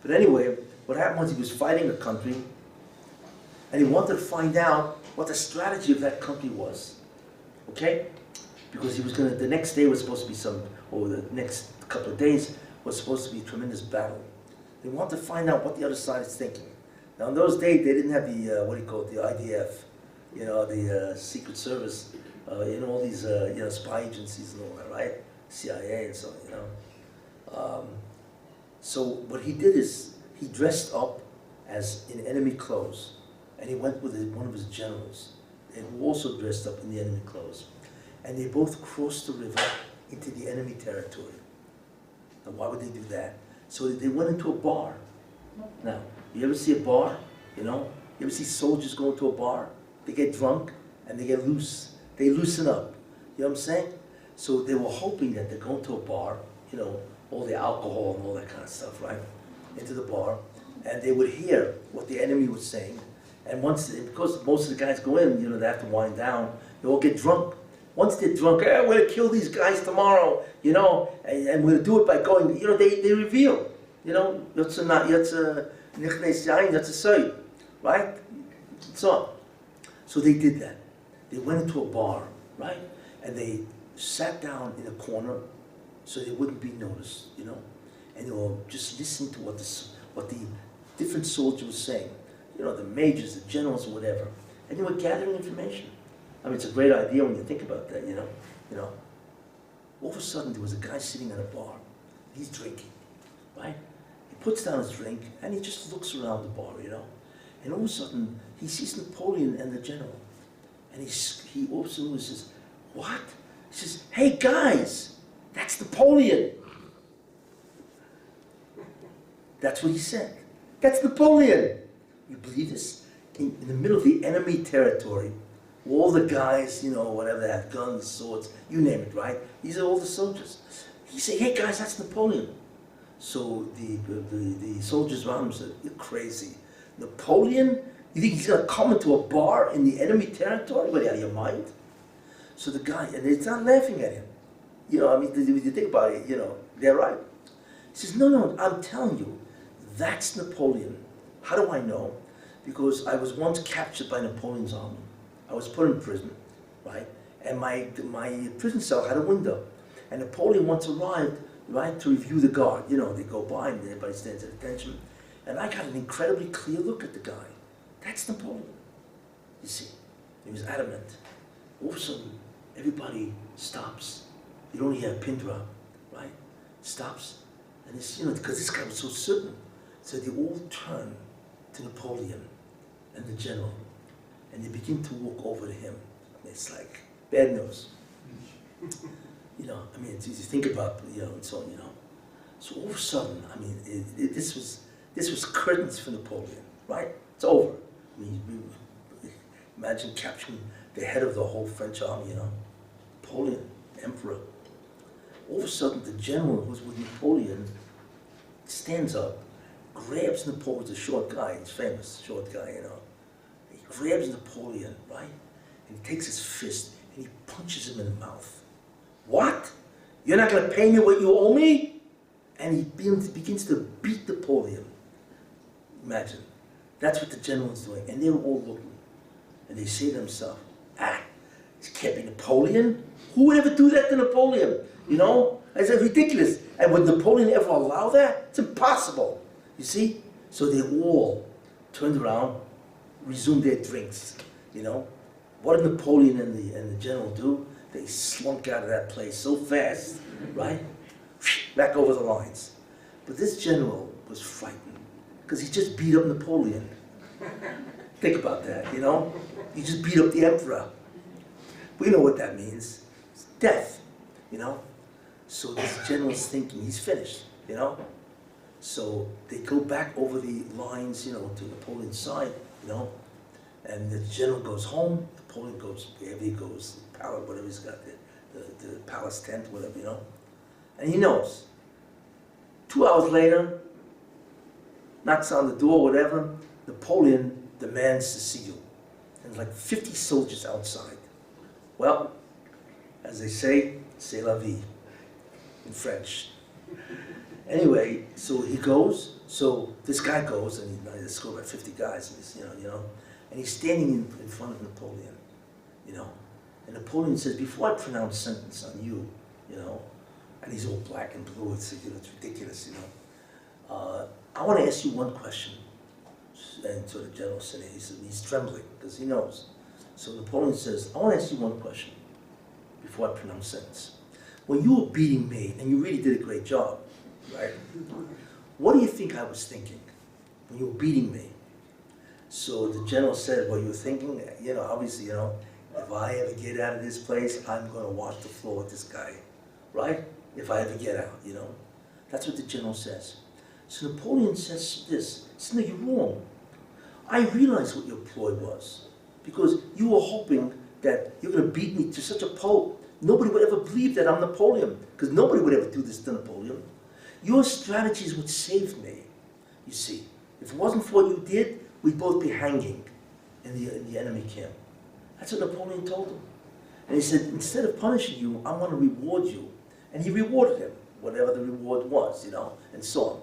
But anyway, what happened was he was fighting a country, and he wanted to find out what the strategy of that country was, okay? Because he was going to, the next day was supposed to be or the next couple of days was supposed to be a tremendous battle. He wanted to find out what the other side is thinking. Now in those days, they didn't have the, what do you call it, the IDF, you know, the Secret Service, you know, all these, you know, spy agencies and all that, right? CIA and so on, you know. So what he did is, he dressed up as in enemy clothes, and he went with one of his generals, who also dressed up in the enemy clothes. And they both crossed the river into the enemy territory. Now why would they do that? So they went into a bar. Now, you ever see a bar, you know? You ever see soldiers go into a bar? They get drunk and they get loose. They loosen up. You know what I'm saying? So they were hoping that they're going to a bar, you know, all the alcohol and all that kind of stuff, right? Into the bar. And they would hear what the enemy was saying. And because most of the guys go in, you know, they have to wind down, they all get drunk. Once they're drunk, we're going to kill these guys tomorrow, you know, and we'll do it by going, you know, they reveal, you know, right? So they did that. They went into a bar, right? And they sat down in a corner so they wouldn't be noticed, you know, and they were just listening to what the different soldiers were saying, you know, the majors, the generals, or whatever, and they were gathering information. I mean, it's a great idea when you think about that, you know. All of a sudden, there was a guy sitting at a bar. He's drinking, right? He puts down his drink, and he just looks around the bar, you know. And all of a sudden, he sees Napoleon and the general. And he all of a sudden says, what? He says, hey, guys, that's Napoleon. That's what he said. That's Napoleon. You believe this? In the middle of the enemy territory, all the guys, you know, whatever, they have guns, swords, you name it, right? These are all the soldiers. He said, hey guys, that's Napoleon. So the soldiers around him said, you're crazy. Napoleon? You think he's going to come into a bar in the enemy territory? What, out of your mind? So the guy, and they start laughing at him. You know, I mean, when you think about it, you know, they're right. He says, no, I'm telling you, that's Napoleon. How do I know? Because I was once captured by Napoleon's army. I was put in prison, right? And my prison cell had a window. And Napoleon once arrived, right, to review the guard. You know, they go by and everybody stands at attention. And I got an incredibly clear look at the guy. That's Napoleon. You see, he was adamant. All of a sudden, everybody stops. You don't hear a pin drop, right? Stops. And it's, you know, because this guy was so certain. So they all turn to Napoleon and the general. And they begin to walk over to him. It's like bad news. You know, I mean, it's easy to think about, you know, and so on, you know. So all of a sudden, I mean, this was curtains for Napoleon, right? It's over. I mean, imagine capturing the head of the whole French army, you know. Napoleon, emperor. All of a sudden, the general who's with Napoleon stands up, grabs Napoleon, a short guy, he's famous, short guy, you know. He grabs Napoleon, right? And he takes his fist and he punches him in the mouth. What? You're not going to pay me what you owe me? And he begins to beat Napoleon. Imagine. That's what the general is doing. And they're all looking. And they say to themselves, It can't be Napoleon. Who would ever do that to Napoleon? You know? It's ridiculous. And would Napoleon ever allow that? It's impossible. You see? So they all turned around, resumed their drinks. You know? What did Napoleon and the general do? They slunk out of that place so fast, right? Back over the lines. But this general was frightened because he just beat up Napoleon. Think about that, you know? He just beat up the emperor. We know what that means. It's death, you know? So this general's thinking he's finished, you know? So they go back over the lines, you know, to Napoleon's side, you know? And the general goes home, Napoleon goes wherever he goes, the palace, whatever he's got there, the palace tent, whatever, you know? And he knows. 2 hours later, knocks on the door, whatever, Napoleon demands to see you. And like 50 soldiers outside. Well, as they say, c'est la vie, in French. Anyway, so he goes, so this guy goes, and there's about 50 guys, and he's, you know, and he's standing in front of Napoleon, you know, and Napoleon says, before I pronounce sentence on you, you know, and he's all black and blue, it's, you know, it's ridiculous, you know, I want to ask you one question. And so the general said, he's trembling, because he knows. So Napoleon says, I want to ask you one question before I pronounce sentence. When you were beating me, and you really did a great job, right? What do you think I was thinking when you were beating me? So the general said, well, you were thinking, you know, obviously, you know, if I ever get out of this place, I'm going to wash the floor with this guy, right? If I ever get out, you know. That's what the general says. So Napoleon says this, no, you're wrong. I realize what your ploy was, because you were hoping that you're going to beat me to such a pulp. Nobody would ever believe that I'm Napoleon, because nobody would ever do this to Napoleon. Your strategies would save me, you see. If it wasn't for what you did, we'd both be hanging in the enemy camp. That's what Napoleon told him. And he said, instead of punishing you, I want to reward you. And he rewarded him, whatever the reward was, you know, and so on.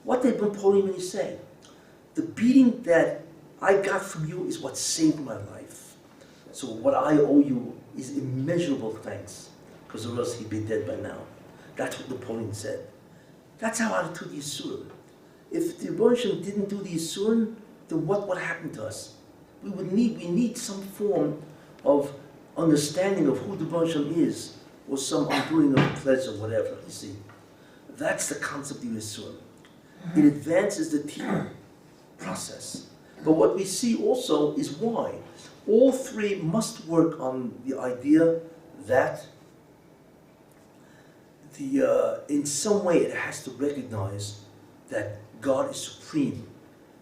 What did Napoleon really say? The beating that I got from you is what saved my life. So what I owe you is immeasurable thanks, because or else he'd be dead by now. That's what Napoleon said. That's how I took the Yisurim. If the Rebbe didn't do the Yisurim, then what would happen to us? We need some form of understanding of who the Rebbe is, or some undoing of pledge or whatever, you see. That's the concept of Yisurim. It advances the Tikkun process. But what we see also is why. All three must work on the idea that in some way it has to recognize that God is supreme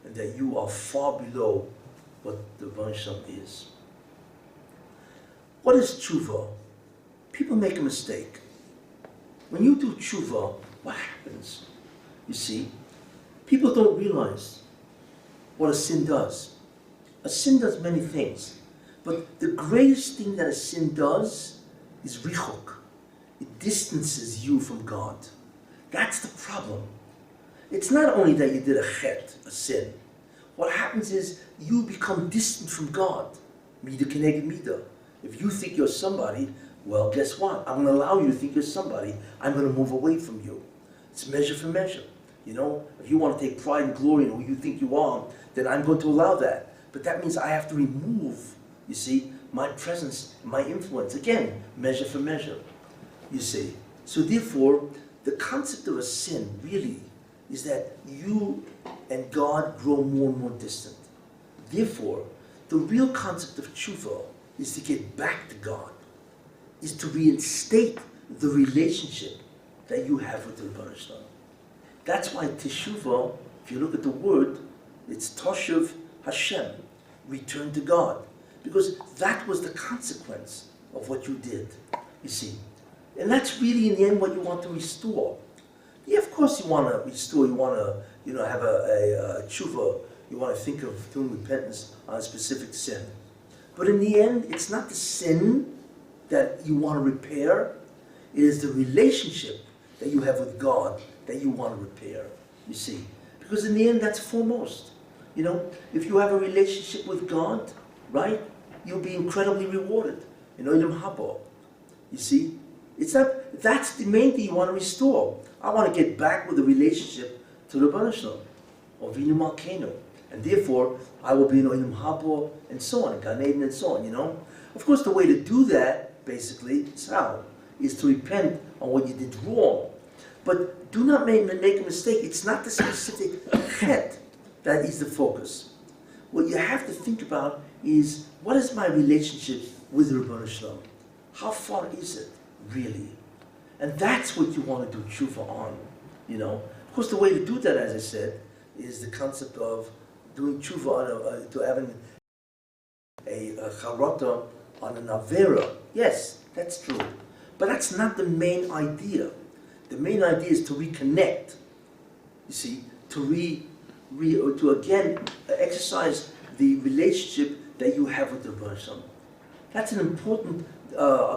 and that you are far below what the Vansham is. What is tshuva? People make a mistake. When you do tshuva, what happens? You see, people don't realize what a sin does. A sin does many things, but the greatest thing that a sin does is richuk. It distances you from God. That's the problem. It's not only that you did a chet, a sin. What happens is you become distant from God. Mida keneged mida. If you think you're somebody, well, guess what? I'm going to allow you to think you're somebody. I'm going to move away from you. It's measure for measure. You know, if you want to take pride and glory in who you think you are, then I'm going to allow that. But that means I have to remove, you see, my presence, my influence. Again, measure for measure, you see. So therefore, the concept of a sin really is that you and God grow more and more distant. Therefore, the real concept of tshuva is to get back to God, is to reinstate the relationship that you have with the Rebbe Shalom. That's why teshuvah, if you look at the word, it's toshuv Hashem, return to God. Because that was the consequence of what you did, you see. And that's really in the end what you want to restore. Yeah, of course you want to restore, you want to, you know, have a tshuva, you want to think of doing repentance on a specific sin. But in the end, it's not the sin that you want to repair, it is the relationship that you have with God that you want to repair, you see. Because in the end, that's foremost. You know, if you have a relationship with God, right, you'll be incredibly rewarded. in Olam Haba. You see? It's not, that's the main thing you want to restore. I want to get back with the relationship to the Rebbeinu Shalom, or Vinu Malkeinu. And therefore, I will be in Olam Haba, and so on, in Gan Eden, and so on, you know? Of course, the way to do that, basically, is how? Is to repent on what you did wrong. But do not make a mistake. It's not the specific chet that is the focus. What you have to think about is, what is my relationship with the Rebbeinu Shalom? How far is it, really? And that's what you want to do tshuva on, you know? Of course, the way to do that, as I said, is the concept of doing tshuva on to having a charata on an avera. Yes, that's true. But that's not the main idea. The main idea is to reconnect, you see, to again exercise the relationship that you have with the Rebbeinu Shalom. That's an important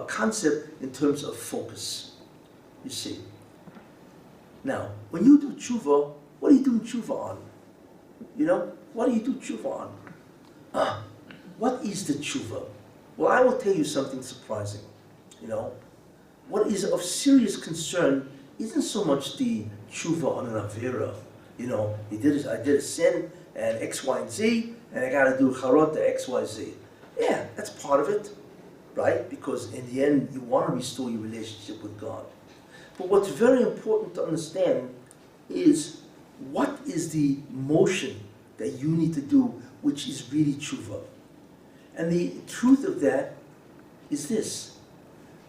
concept in terms of focus, you see. Now, when you do tshuva, what are you doing tshuva on? You know, what do you do tshuva on? What is the tshuva? Well, I will tell you something surprising, you know. What is of serious concern isn't so much the tshuva on an avera. You know, I did a sin, and X, Y, and Z, and I got to do charot to X, Y, Z. Yeah, that's part of it, right? Because in the end, you want to restore your relationship with God. But what's very important to understand is, what is the motion that you need to do, which is really tshuva. And the truth of that is this.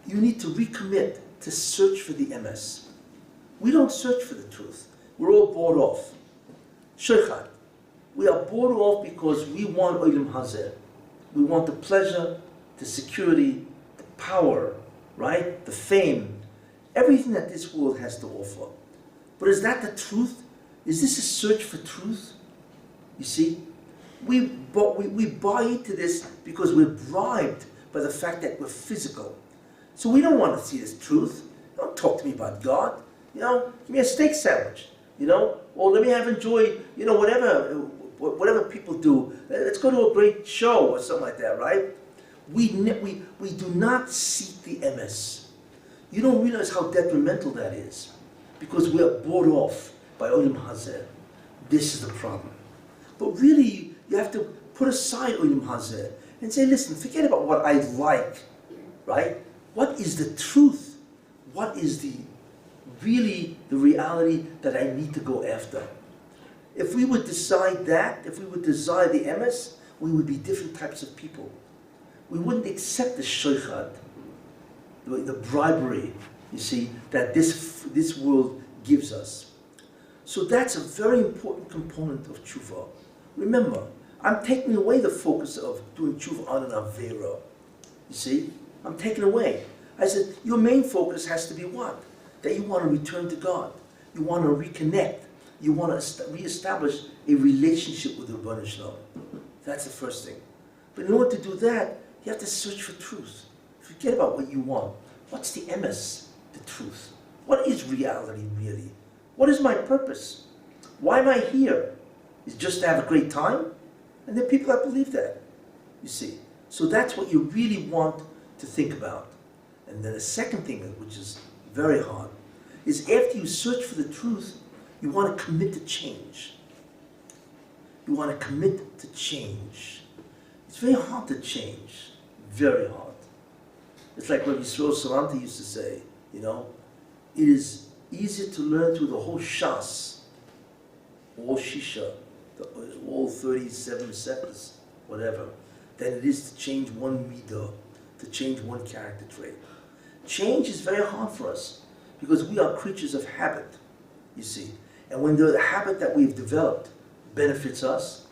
You need to recommit to search for the emes. We don't search for the truth. We're all bored off. Sheikhad. We are bored off because we want Olam Hazeh. We want the pleasure, the security, the power, right? The fame, everything that this world has to offer. But is that the truth? Is this a search for truth? You see? We buy into this because we're bribed by the fact that we're physical. So we don't want to see this truth. Don't talk to me about God. You know, give me a steak sandwich. You know, or let me enjoy, you know, whatever people do. Let's go to a great show or something like that, right? We do not seek the emes. You don't realize how detrimental that is, because we are bought off by Olam Hazeh. This is the problem. But really, you have to put aside Olam Hazeh and say, listen, forget about what I like, right? What is the truth? What is really the reality that I need to go after? If we would decide that, if we would desire the emes, we would be different types of people. We wouldn't accept the sheikhad, the bribery, you see, that this world gives us. So that's a very important component of tshuva. Remember, I'm taking away the focus of doing tshuva on an avera. You see? I'm taking away. I said, your main focus has to be what? That you want to return to God. You want to reconnect. You want to reestablish a relationship with the Rebbeinu Shalom. That's the first thing. But in order to do that, you have to search for truth. Forget about what you want. What's the emes? The truth. What is reality really? What is my purpose? Why am I here? Is it just to have a great time? And there are people that believe that, you see. So that's what you really want to think about. And then the second thing, which is very hard, is after you search for the truth, you want to commit to change. You want to commit to change. It's very hard to change. Very hard. It's like what Yisroel Salanti used to say, you know, it is easier to learn through the whole Shas, all Shisha, all 37 sectors, whatever, than it is to change one midah, to change one character trait. Change is very hard for us because we are creatures of habit, you see. And when the habit that we've developed benefits us,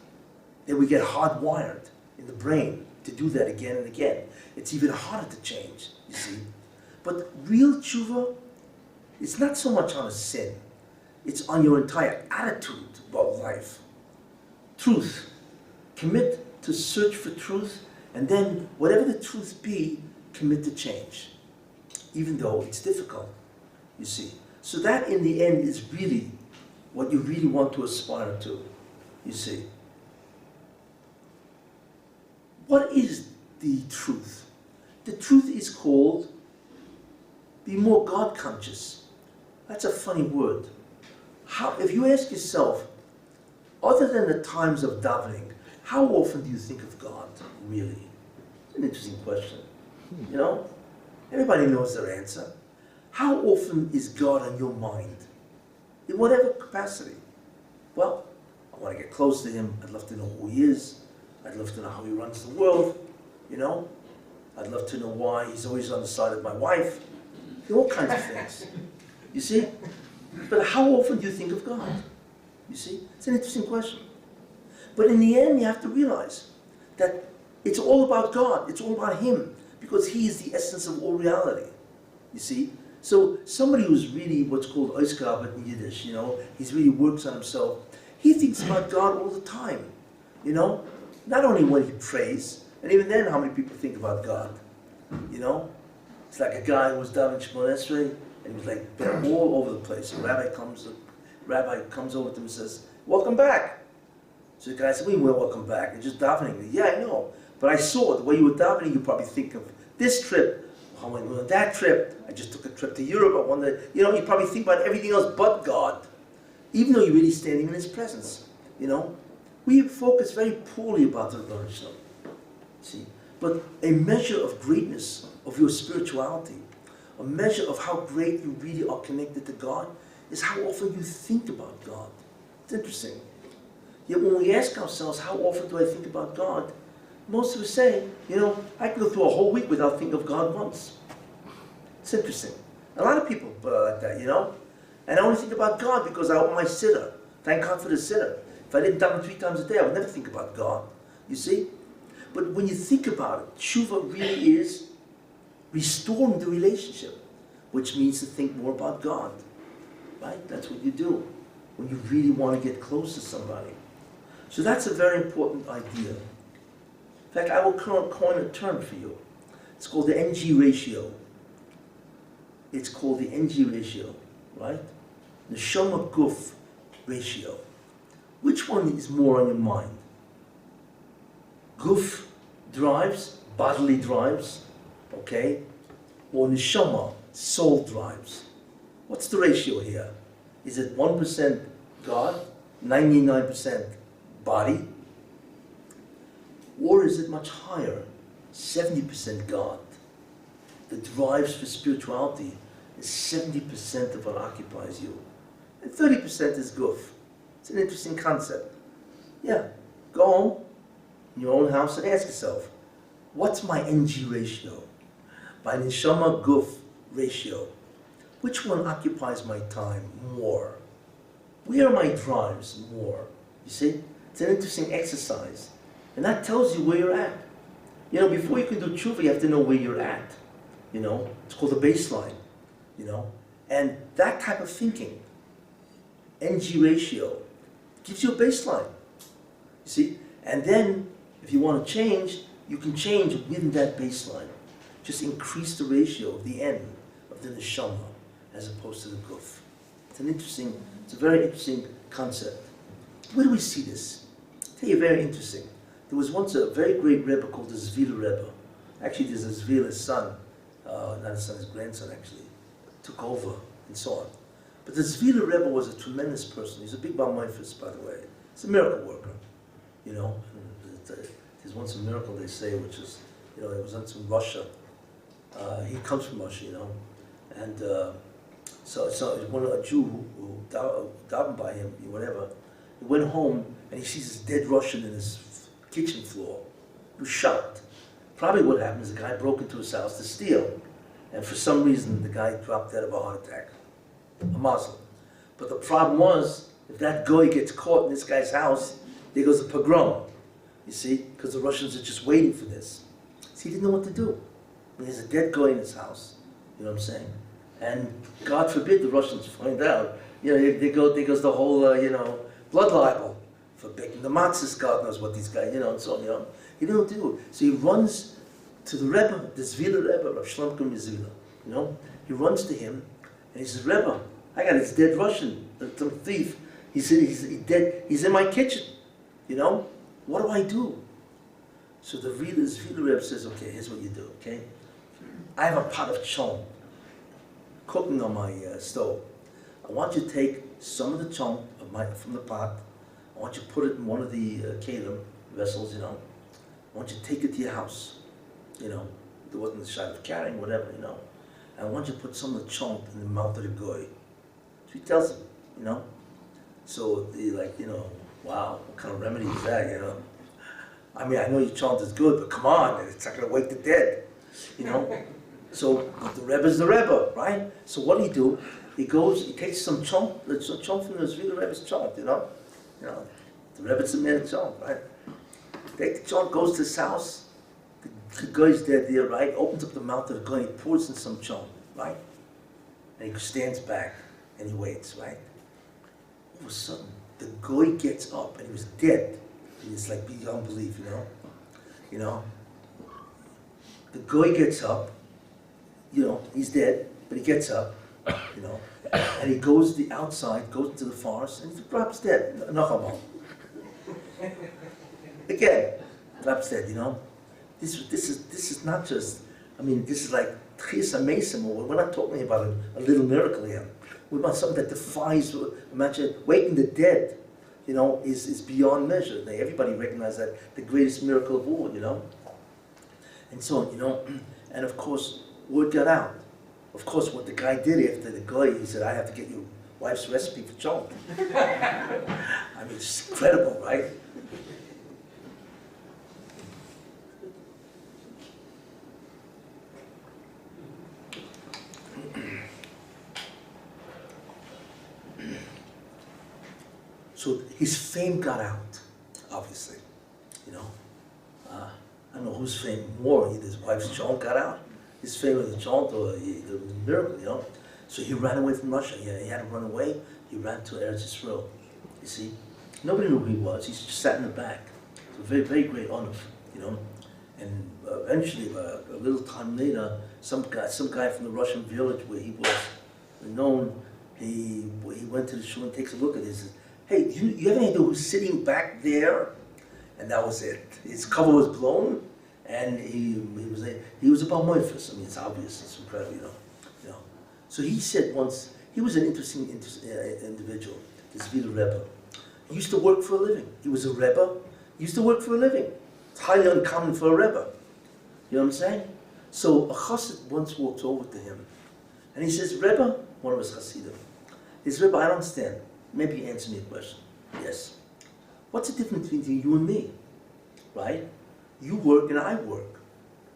then we get hardwired in the brain to do that again and again. It's even harder to change, you see. But real tshuva, it's not so much on a sin. It's on your entire attitude about life. Truth. Commit to search for truth, and then whatever the truth be, commit to change. Even though it's difficult, you see. So that in the end is really what you really want to aspire to, you see. What is the truth? The truth is called be more God conscious. That's a funny word. If you ask yourself, other than the times of davening, how often do you think of God, really? It's an interesting question. You know? Everybody knows their answer. How often is God on your mind? In whatever capacity. Well, I want to get close to Him. I'd love to know who He is. I'd love to know how He runs the world. You know? I'd love to know why He's always on the side of my wife. All kinds of things. You see? But how often do you think of God? You see? It's an interesting question. But in the end, you have to realize that it's all about God. It's all about Him. Because He is the essence of all reality. You see? So somebody who's really what's called Ausgabe in Yiddish, you know, he's really works on himself. He thinks about God all the time. You know? Not only when he prays, and even then how many people think about God? You know? It's like a guy who was down in Shemon Esrei, and he was like all over the place. A rabbi comes over to him and says, "Welcome back." So the guy said, "We will welcome back. You're just davening." "Yeah, I know. But I saw the way you were davening, you probably think of this trip. I went on that trip. I just took a trip to Europe. I wanted, you know, you probably think about everything else but God. Even though you're really standing in His presence. You know? We focus very poorly about the Rebbe Shalom. See? But a measure of greatness of your spirituality, a measure of how great you really are connected to God, is how often you think about God. It's interesting. Yet when we ask ourselves, how often do I think about God? Most of us say, you know, I can go through a whole week without thinking of God once. It's interesting. A lot of people are like that, you know? And I only think about God because I own my sitter. Thank God for the sitter. If I didn't daven 3 times a day, I would never think about God. You see? But when you think about it, tshuva really is restoring the relationship, which means to think more about God. Right? That's what you do when you really want to get close to somebody. So that's a very important idea. In fact, I will coin a term for you. It's called the NG ratio. It's called the NG ratio, right? Neshama Guf ratio. Which one is more on your mind? Guf drives, bodily drives, okay? Or Neshama, soul drives. What's the ratio here? Is it 1% God, 99% body? Or is it much higher, 70% God? The drives for spirituality is 70% of what occupies you. And 30% is guf. It's an interesting concept. Yeah, go home, in your own house, and ask yourself, what's my NG ratio? My neshama guf ratio? Which one occupies my time more? Where are my drives more? You see? It's an interesting exercise. And that tells you where you're at. You know, before you can do tshuva, you have to know where you're at. You know, it's called a baseline. You know, and that type of thinking, NG ratio, gives you a baseline. You see? And then, if you want to change, you can change within that baseline. Just increase the ratio of the N of the neshama as opposed to the guf. It's a very interesting concept. Where do we see this? I'll tell you, very interesting. There was once a very great Rebbe called the Zvila Rebbe. Actually, there's a Zvila's son, not his son, his grandson actually, took over and so on. But the Zvila Rebbe was a tremendous person. He's a big Baal Mephis, by the way. He's a miracle worker, you know. There's once a miracle, they say, which is, you know, it was in Russia. He comes from Russia, you know. And so one a Jew who davened by him, whatever, he went home and he sees this dead Russian in his kitchen floor. He was shocked. Probably what happened is the guy broke into his house to steal. And for some reason, the guy dropped dead of a heart attack. A Muslim. But the problem was, if that guy gets caught in this guy's house, there goes a pogrom. You see? Because the Russians are just waiting for this. So he didn't know what to do. And there's a dead guy in his house. You know what I'm saying? And God forbid the Russians find out. You know, there goes the whole, you know, blood libel for baking the matzahs. God knows what these guys, you know, and so on, you know. He didn't know what to do. So he runs to the Rebbe, the Zvila Rebbe, Rav Shlomo Mizvila. You know, he runs to him and he says, "Rebbe, I got this dead Russian, some thief. He's dead. He's in my kitchen. You know, what do I do?" So the Zvila Rebbe says, "Okay, here's what you do. Okay, I have a pot of chon cooking on my stove. I want you to take some of the chon from the pot. I want you to put it in one of the kalim vessels, you know. I want you to take it to your house, you know. There wasn't the shot of carrying, whatever, you know. And I want you to put some of the chon in the mouth of the goy. So he tells him, you know. So they like, you know, wow, what kind of remedy is that, you know? I mean, I know your chant is good, but come on, it's not going to wake the dead, you know? So the Rebbe's the Rebbe, right? So what do? He goes, he takes some chant from the Zvila Rebbe's chant, you know? The Rebbe's a man chant, right? Take the chant, goes to his house, the guy's dead there, right? Opens up the mouth of the guy, he pours in some chant, right? And he stands back and he waits, right? All of a sudden, the guy gets up and he was dead. And it's like beyond belief, you know? You know? The guy gets up, you know, he's dead, but he gets up, you know, and he goes to the outside, goes into the forest, and he drops dead. Nachamah. Again, drops dead, you know? This is not just, I mean, this is like Tchis HaMesim. We're not talking about a little miracle here. We're about something that defies, imagine, waking the dead, you know, is beyond measure. Everybody recognizes that the greatest miracle of all, you know? And so on, you know? And of course, word got out. Of course, what the guy did after the guy, he said, I have to get your wife's recipe for chon. I mean, it's incredible, right? So his fame got out, obviously, you know. I don't know whose fame more, either his wife's chant got out, his fame of the chant or the miracle, you know. So he ran away from Russia. He had to run away. He ran to Eretz Yisrael, you see. Nobody knew who he was. He just sat in the back. It was a very, very great honor, you know. And eventually, a little time later, some guy from the Russian village where he was known, he went to the shul and takes a look at it. He says, hey, you have any idea who's sitting back there? And that was it. His cover was blown, and he was about Moifus. I mean, it's obvious. It's incredible, you know. So he said once, he was an interesting individual, this Zvila Rebbe. He used to work for a living. He was a Rebbe. He used to work for a living. It's highly uncommon for a Rebbe. You know what I'm saying? So a chassid once walks over to him, and he says, Rebbe, one of his chassidim, he says, Rebbe, I don't understand. Maybe you answer me a question. Yes. What's the difference between you and me? Right? You work and I work.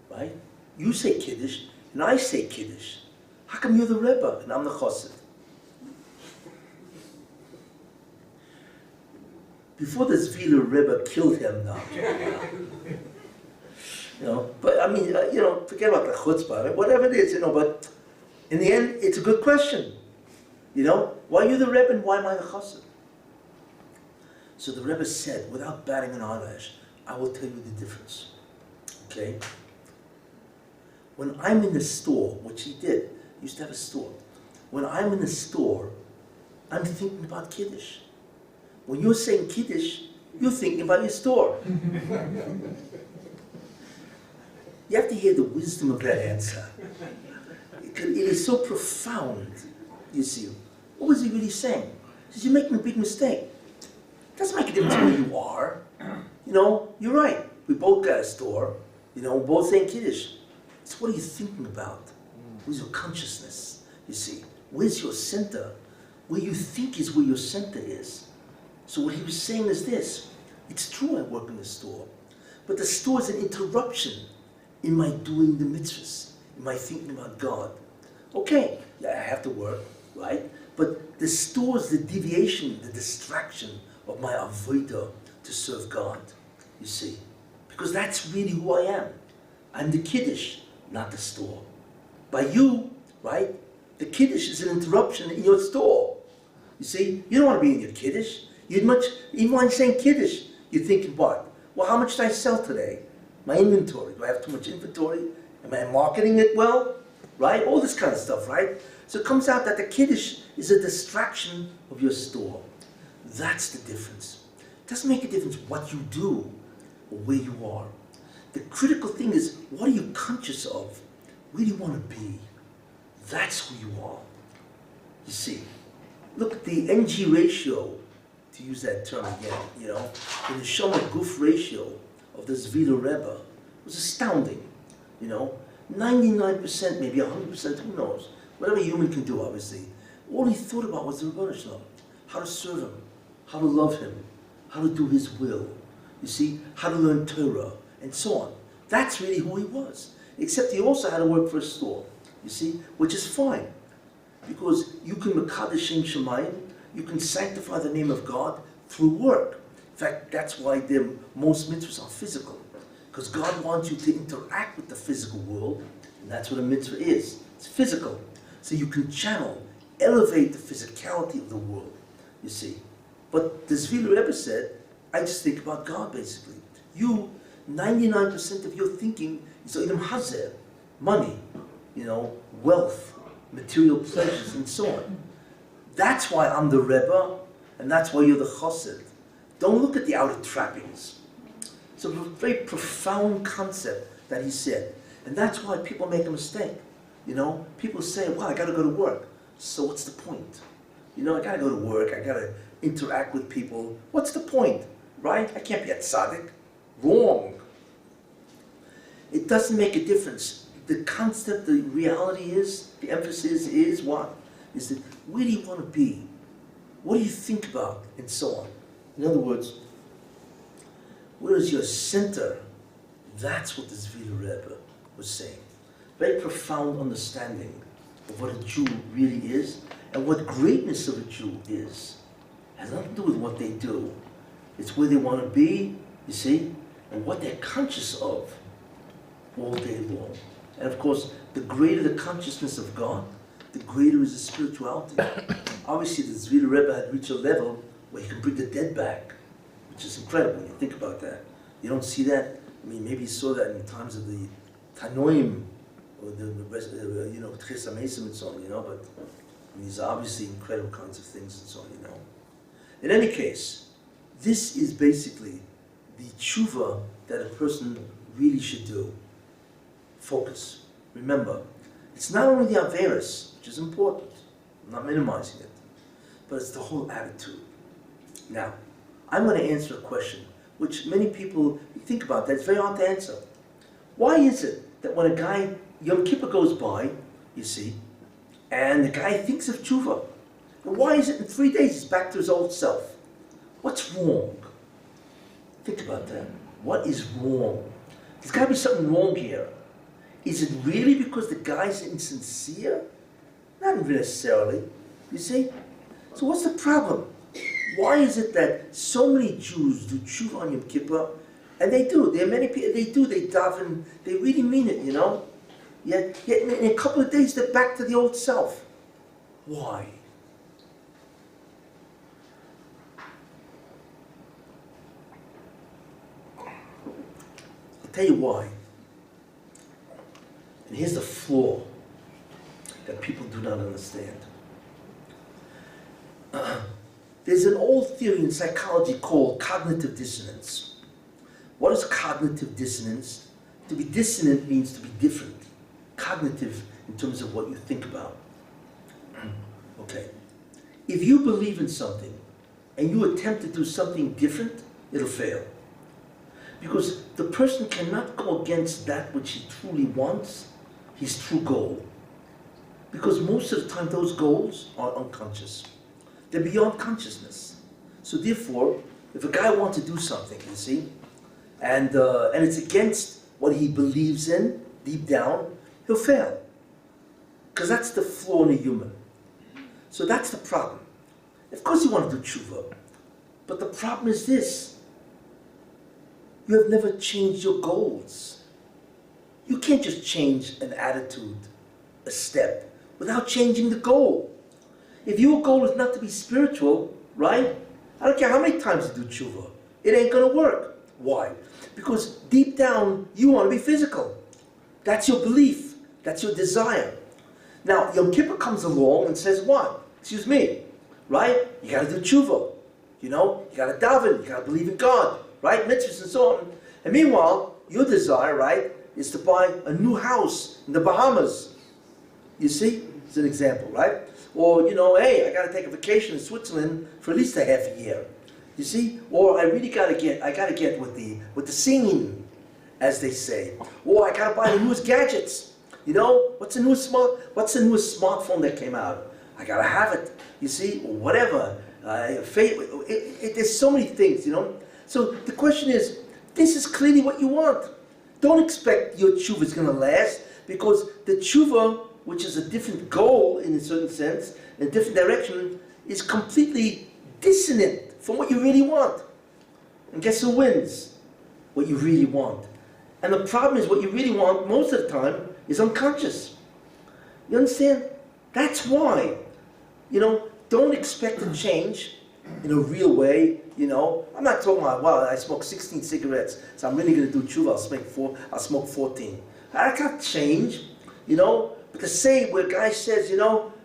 Right? You say Kiddush and I say Kiddush. How come you're the Rebbe and I'm the chassid? Before the Zvila Rebbe killed him now. You know, but I mean, you know, forget about the chutzpah, whatever it is, you know, but in the end, it's a good question. You know, why are you the Rebbe and why am I the chassid? So the Rebbe said, without batting an eyelash, I will tell you the difference. Okay? When I'm in the store, which he did, he used to have a store. When I'm in the store, I'm thinking about Kiddush. When you're saying Kiddush, you're thinking about your store. You have to hear the wisdom of that answer. It is so profound, you see. What was he really saying? He says, you're making a big mistake. It doesn't make a difference where you are. You know, you're right. We both got a store. You know, we're both saying Kiddush. It's what are you thinking about? Where's your consciousness, you see? Where's your center? Where you think is where your center is. So what he was saying is this. It's true I work in the store. But the store is an interruption in my doing the mitzvahs, in my thinking about God. Okay, yeah, I have to work, right? But the store is the deviation, the distraction of my avodah to serve God, you see. Because that's really who I am. I'm the Kiddush, not the store. By you, right, the Kiddush is an interruption in your store. You see, you don't want to be in your Kiddush. Even when you're saying Kiddush, you're thinking what? Well, how much did I sell today? My inventory. Do I have too much inventory? Am I marketing it well? Right? All this kind of stuff, right? So it comes out that the Kiddush is a distraction of your store. That's the difference. It doesn't make a difference what you do or where you are. The critical thing is, what are you conscious of? really want to be. That's who you are. You see, look at the NG ratio, to use that term again, you know, the Neshama Guf ratio of the Zvila Rebbe was astounding, you know. 99%, maybe 100%, who knows? Whatever a human can do, obviously. All he thought about was the Rebbe Shalom, how to serve him, how to love him, how to do his will, you see, how to learn Torah, and so on. That's really who he was. Except he also had to work for a store, you see, which is fine. Because you can Mekadesh Shem Shemayim, you can sanctify the name of God through work. In fact, that's why most mitzvahs are physical. Because God wants you to interact with the physical world, and that's what a mitzvah is. It's physical. So you can channel, elevate the physicality of the world, you see. But the Zvila Rebbe said, I just think about God, basically. You, 99% of your thinking is Idam Hazer, money, you know, wealth, material pleasures, and so on. That's why I'm the Rebbe, and that's why you're the Chassid. Don't look at the outer trappings. It's a very profound concept that he said. And that's why people make a mistake. You know, people say, well, I got to go to work. So what's the point? You know, I got to go to work. I got to interact with people. What's the point? Right? I can't be a tzaddik. Wrong. It doesn't make a difference. The concept, the reality is, the emphasis is what? Is that where do you want to be? What do you think about? And so on. In other words, where is your center? That's what the Zvila Rebbe was saying. Very profound understanding of what a Jew really is and what greatness of a Jew is. It has nothing to do with what they do. It's where they want to be, you see, and what they're conscious of all day long. And of course, the greater the consciousness of God, the greater is the spirituality. Obviously, the Zvila Rebbe had reached a level where he can bring the dead back, which is incredible when you think about that. You don't see that. I mean, maybe you saw that in times of the Tanoim, or the rest, you know, Tchis HaMesim and so on, you know, but I mean, these are obviously incredible kinds of things and so on, you know. In any case, this is basically the tshuva that a person really should do. Focus. Remember, it's not only the Averis, which is important, I'm not minimizing it, but it's the whole attitude. Now, I'm going to answer a question which many people think about that it's very hard to answer. Why is it that when a guy, Yom Kippur goes by, you see, and the guy thinks of tshuva, and why is it in 3 days he's back to his old self? What's wrong? Think about that. What is wrong? There's got to be something wrong here. Is it really because the guy's insincere? Not necessarily, you see? So what's the problem? Why is it that so many Jews do tshuva on Yom Kippur? And they do. There are many people, they do, they daven, they really mean it, you know? Yet in a couple of days they're back to the old self. Why? I'll tell you why. And here's the flaw that people do not understand. There's an old theory in psychology called cognitive dissonance. What is cognitive dissonance? To be dissonant means to be different. Cognitive in terms of what you think about. Okay. If you believe in something and you attempt to do something different, it'll fail. Because the person cannot go against that which he truly wants, his true goal. Because most of the time those goals are unconscious. They're beyond consciousness. So therefore, if a guy wants to do something, you see, and it's against what he believes in, deep down, he'll fail. Because that's the flaw in a human. So that's the problem. Of course you want to do tshuva. But the problem is this. You have never changed your goals. You can't just change an attitude, a step, without changing the goal. If your goal is not to be spiritual, right? I don't care how many times you do tshuva. It ain't going to work. Why? Because deep down, you want to be physical. That's your belief. That's your desire. Now, Yom Kippur comes along and says what? Excuse me, right? You got to do tshuva. You know, you got to daven. You got to believe in God, right? Mitzvahs and so on. And meanwhile, your desire, right, is to buy a new house in the Bahamas. You see? It's an example, right? Or, hey, I got to take a vacation in Switzerland for at least a half a year. You see? Or I really got to get with the scene, as they say. Or I got to buy the newest gadgets. What's the newest smartphone that came out? I got to have it. You see? Or whatever. There's so many things, So the question is, this is clearly what you want. Don't expect your tshuva is going to last, because the tshuva, which is a different goal in a certain sense, in a different direction, is completely dissonant from what you really want. And guess who wins? What you really want. And the problem is, what you really want most of the time is unconscious. You understand? That's why, don't expect to change in a real way. I'm not talking about, well, I smoke 16 cigarettes, so I'm really going to do tshuva, I'll smoke 14. I can't change, but to say where a guy says, I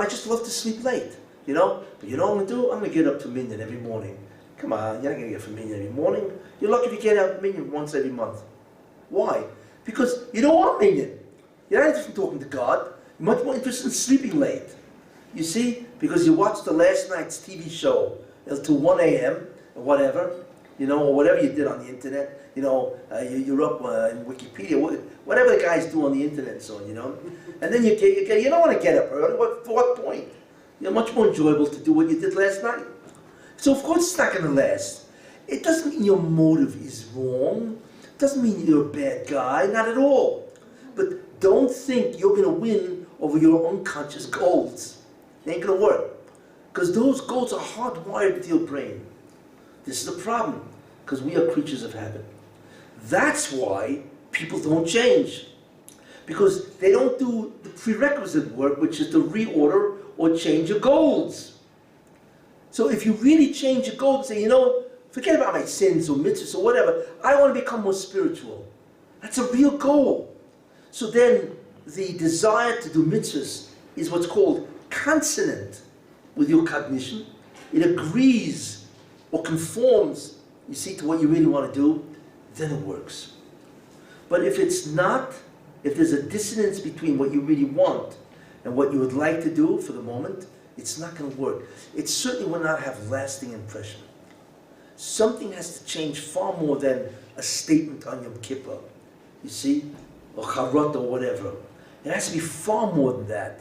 just love to sleep late, but what I'm going to do? I'm going to get up to minyan every morning. Come on, you're not going to get from minyan every morning. You're lucky if you get up to minyan once every month. Why? Because you don't want minyan. You're not interested in talking to God. You're much more interested in sleeping late. You see? Because you watched the last night's TV show until 1 a.m. or whatever, or whatever you did on the internet. You're up in Wikipedia, whatever the guys do on the internet and so on, And then you don't want to get up early. For what point? You're much more enjoyable to do what you did last night. So of course it's not going to last. It doesn't mean your motive is wrong. It doesn't mean you're a bad guy, not at all. But don't think you're going to win over your unconscious goals. It ain't going to work. Because those goals are hardwired into your brain. This is the problem. Because we are creatures of habit. That's why people don't change. Because they don't do the prerequisite work, which is to reorder or change your goals. So if you really change your goals and say, forget about my sins or mitzvahs or whatever, I want to become more spiritual. That's a real goal. So then the desire to do mitzvahs is what's called consonant with your cognition. It agrees or conforms, you see, to what you really want to do, then it works. But if it's not, if there's a dissonance between what you really want and what you would like to do for the moment, it's not going to work. It certainly will not have lasting impression. Something has to change far more than a statement on Yom Kippur, you see, or charot or whatever. It has to be far more than that.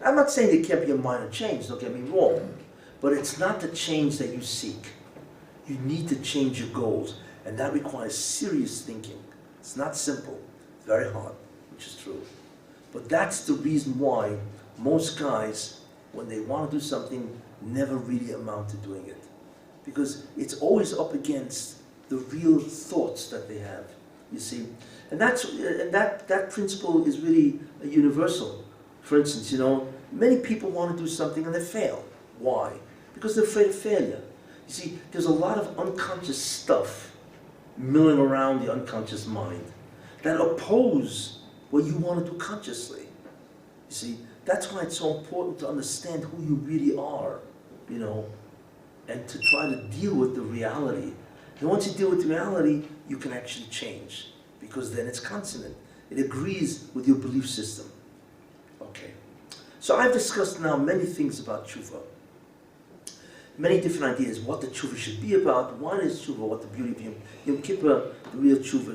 I'm not saying there can't be a minor change, don't get me wrong, but it's not the change that you seek. You need to change your goals, and that requires serious thinking. It's not simple, it's very hard, which is true. But that's the reason why most guys, when they want to do something, never really amount to doing it. Because it's always up against the real thoughts that they have, you see. And that principle is really universal. For instance, many people want to do something and they fail. Why? Because they're afraid of failure. You see, there's a lot of unconscious stuff milling around the unconscious mind that oppose what you want to do consciously. You see, that's why it's so important to understand who you really are, and to try to deal with the reality. And once you deal with reality, you can actually change, because then it's consonant. It agrees with your belief system. Okay. So I've discussed now many things about tshuva. Many different ideas, what the tshuva should be about. One is tshuva, what the beauty of Yom Kippur, the real tshuva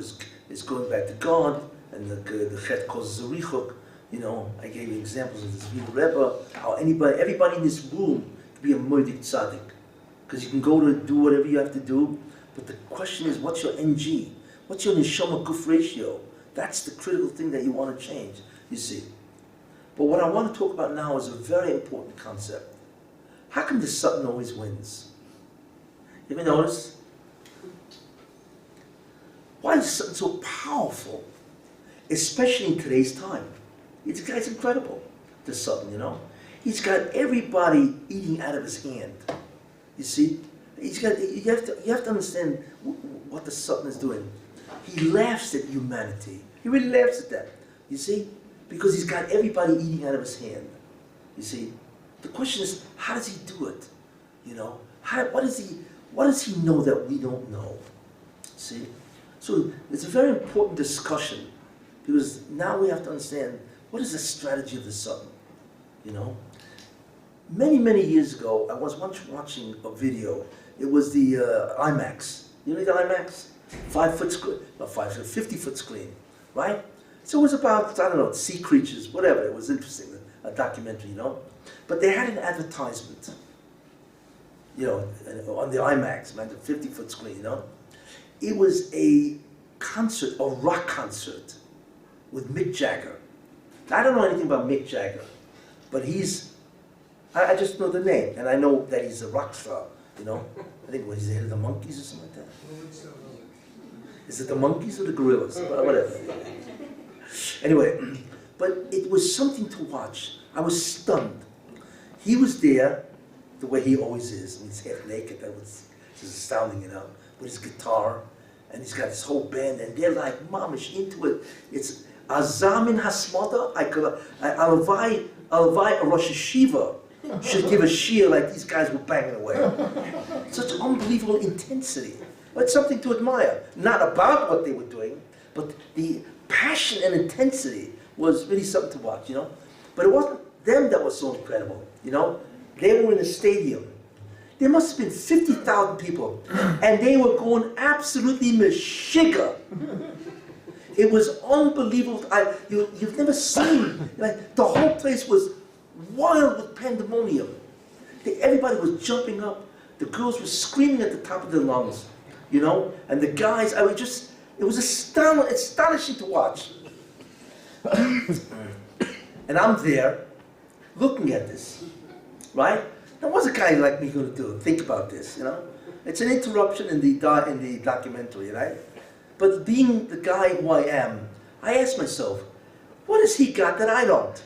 is going back to God, and the chet causes a richuk. I gave you examples of this real Rebbe, how everybody in this room could be a moedik tzaddik. Because you can go to do whatever you have to do, but the question is, what's your NG? What's your neshama guf ratio? That's the critical thing that you want to change, you see. But what I want to talk about now is a very important concept. How come the Satan always wins? You ever notice? Why is Satan so powerful? Especially in today's time. This guy's incredible, the Satan, He's got everybody eating out of his hand. You see? You have to understand what the Satan is doing. He laughs at humanity. He really laughs at that. You see? Because he's got everybody eating out of his hand. You see? The question is, how does he do it? What does he know that we don't know? See? So it's a very important discussion, because now we have to understand what is the strategy of the Sutton, you know? Many, many years ago, I was once watching a video. It was the IMAX. You know the IMAX? 5 foot screen, not 5 foot, 50 foot screen, right? So it was about, I don't know, sea creatures, whatever. It was interesting, a documentary, you know? But they had an advertisement, you know, on the IMAX, man, the 50 foot screen, you know? It was a concert, a rock concert with Mick Jagger. I don't know anything about Mick Jagger, but I just know the name, and I know that he's a rock star, you know? I think he's the head of the Monkees or something like that. Is it the Monkees or the Gorillas? Whatever. Anyway, but it was something to watch. I was stunned. He was there, the way he always is. I mean, he's half naked. That was just astounding, you know, with his guitar, and he's got this whole band, and they're like mamish into it. It's Azamin Hasmada. Alavai a Rosh Hashiva should give a shear like these guys were banging away. Such unbelievable intensity. It's something to admire. Not about what they were doing, but the passion and intensity was really something to watch, you know. But it wasn't them that was so incredible, you know. They were in a stadium. There must have been 50,000 people, and they were going absolutely meshiga. It was unbelievable. You've never seen, like, the whole place was wild with pandemonium. Everybody was jumping up. The girls were screaming at the top of their lungs, you know? And the guys, it was astonishing to watch. And I'm there, looking at this, right? Now, what's a guy like me going to do? Think about this, you know? It's an interruption in the documentary, right? But being the guy who I am, I ask myself, what has he got that I don't?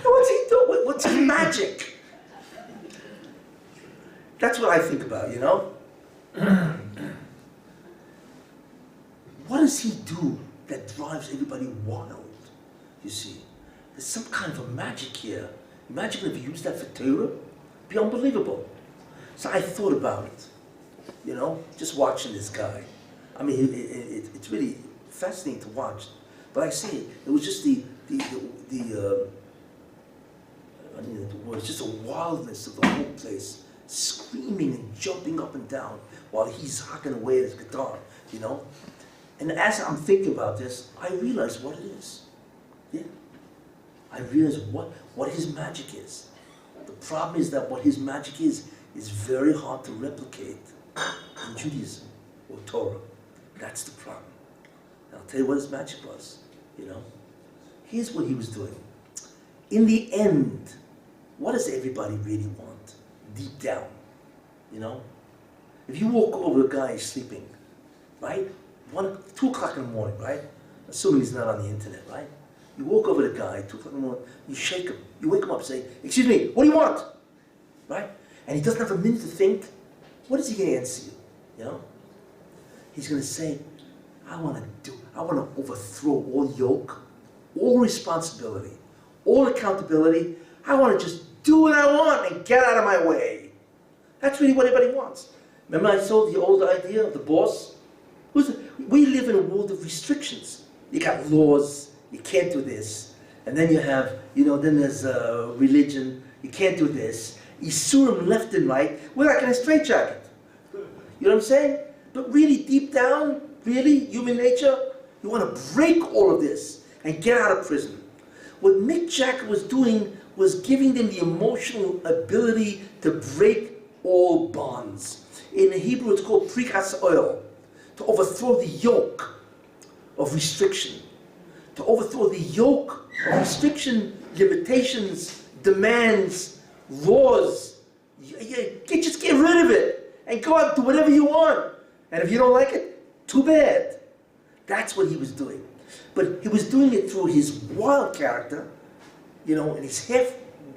What's he doing? What's his magic? That's what I think about, you know? What does he do that drives everybody wild, you see? There's some kind of a magic here. Imagine if you use that for Torah. It'd be unbelievable. So I thought about it, you know, just watching this guy. I mean, it's really fascinating to watch. But I say, it was just I mean, the word, just the wildness of the whole place, screaming and jumping up and down while he's hacking away at his guitar, you know? And as I'm thinking about this, I realize what it is. Yeah. I realize what his magic is. The problem is that what his magic is very hard to replicate in Judaism or Torah. That's the problem. And I'll tell you what his magic was, you know? Here's what he was doing. In the end, what does everybody really want? Deep down, you know? If you walk over a guy sleeping, right? 2 o'clock in the morning, right? Assuming he's not on the internet, right? You walk over the guy, 2 o'clock in the morning, you shake him, you wake him up, say, excuse me, what do you want? Right? And he doesn't have a minute to think. What is he going to answer you? You know? He's going to say, I want to overthrow all yoke, all responsibility, all accountability. I want to just do what I want and get out of my way. That's really what everybody wants. Remember I told the old idea of the boss? We live in a world of restrictions. You got laws, you can't do this. And then you have, you know, then there's religion, you can't do this. Isurim left and right. We're like in a straitjacket. You know what I'm saying? But really, deep down, really, human nature, you want to break all of this and get out of prison. What Mick Jagger was doing was giving them the emotional ability to break all bonds. In Hebrew, it's called prikas oil, to overthrow the yoke of restriction, to overthrow the yoke of restriction, limitations, demands, laws. Just get rid of it and go out and do whatever you want. And if you don't like it, too bad. That's what he was doing. But he was doing it through his wild character, you know, and he's half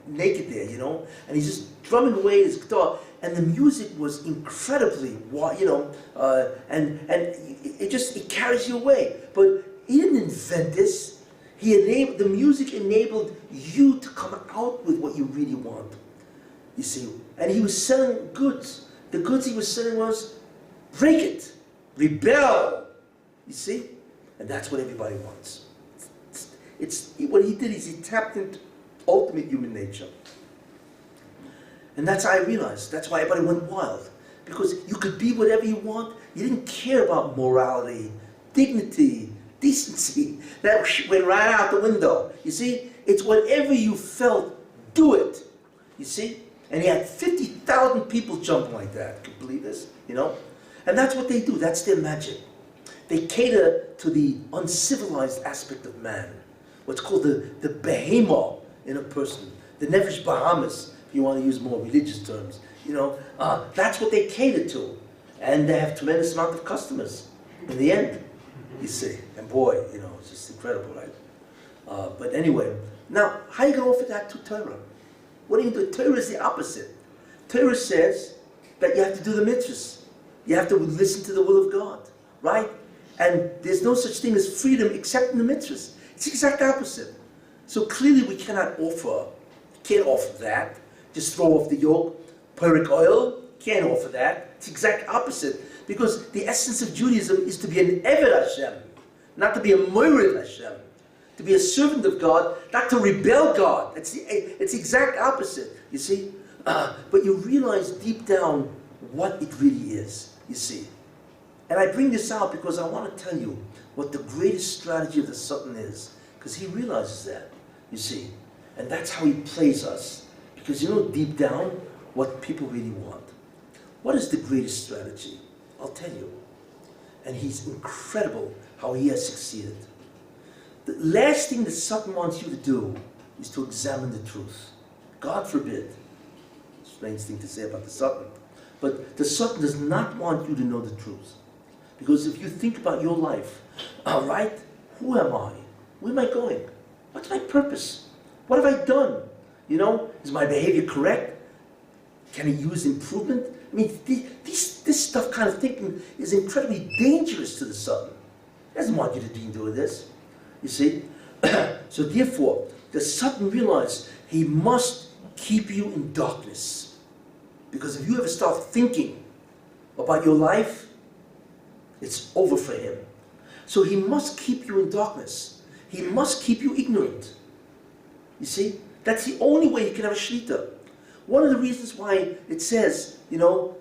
naked there, you know, and he's just drumming away his guitar, and the music was incredibly wild, you know, and it carries you away. But he didn't invent this. The music enabled you to come out with what you really want, you see. And he was selling goods. The goods he was selling was break it, rebel. You see? And that's what everybody wants. What he did is he tapped into ultimate human nature. And that's how I realized. That's why everybody went wild. Because you could be whatever you want. You didn't care about morality, dignity, decency. That went right out the window. You see? It's whatever you felt, do it. You see? And he had 50,000 people jumping like that. Can you believe this? You know? And that's what they do. That's their magic. They cater to the uncivilized aspect of man. What's called the behemoth in a person. The nefesh bahamas, if you want to use more religious terms. You know, that's what they cater to. And they have tremendous amount of customers in the end, you see. And boy, you know, it's just incredible, right? But anyway, now, how are you going to offer that to Torah? What do you do? Torah is the opposite. Torah says that you have to do the mitzvahs. You have to listen to the will of God, right? And there's no such thing as freedom except in the mitzvahs. It's the exact opposite. So clearly we can't offer that. Just throw off the yoke. Purik oil, can't offer that. It's the exact opposite. Because the essence of Judaism is to be an Eved Hashem, not to be a Moirid Hashem. To be a servant of God, not to rebel God. It's the exact opposite, you see. But you realize deep down what it really is, you see. And I bring this out because I want to tell you what the greatest strategy of the Sultan is. Because he realizes that, you see. And that's how he plays us. Because you know deep down what people really want. What is the greatest strategy? I'll tell you. And he's incredible how he has succeeded. The last thing the Sultan wants you to do is to examine the truth. God forbid. Strange thing to say about the Sultan. But the Sultan does not want you to know the truth. Because if you think about your life, all right, who am I? Where am I going? What's my purpose? What have I done? You know, is my behavior correct? Can I use improvement? I mean, this stuff kind of thinking is incredibly dangerous to the Sultan. He doesn't want you to be doing this. You see? So therefore, the Sultan realized he must keep you in darkness. Because if you ever start thinking about your life, it's over for him. So he must keep you in darkness. He must keep you ignorant. You see? That's the only way you can have a shlita. One of the reasons why it says, you know,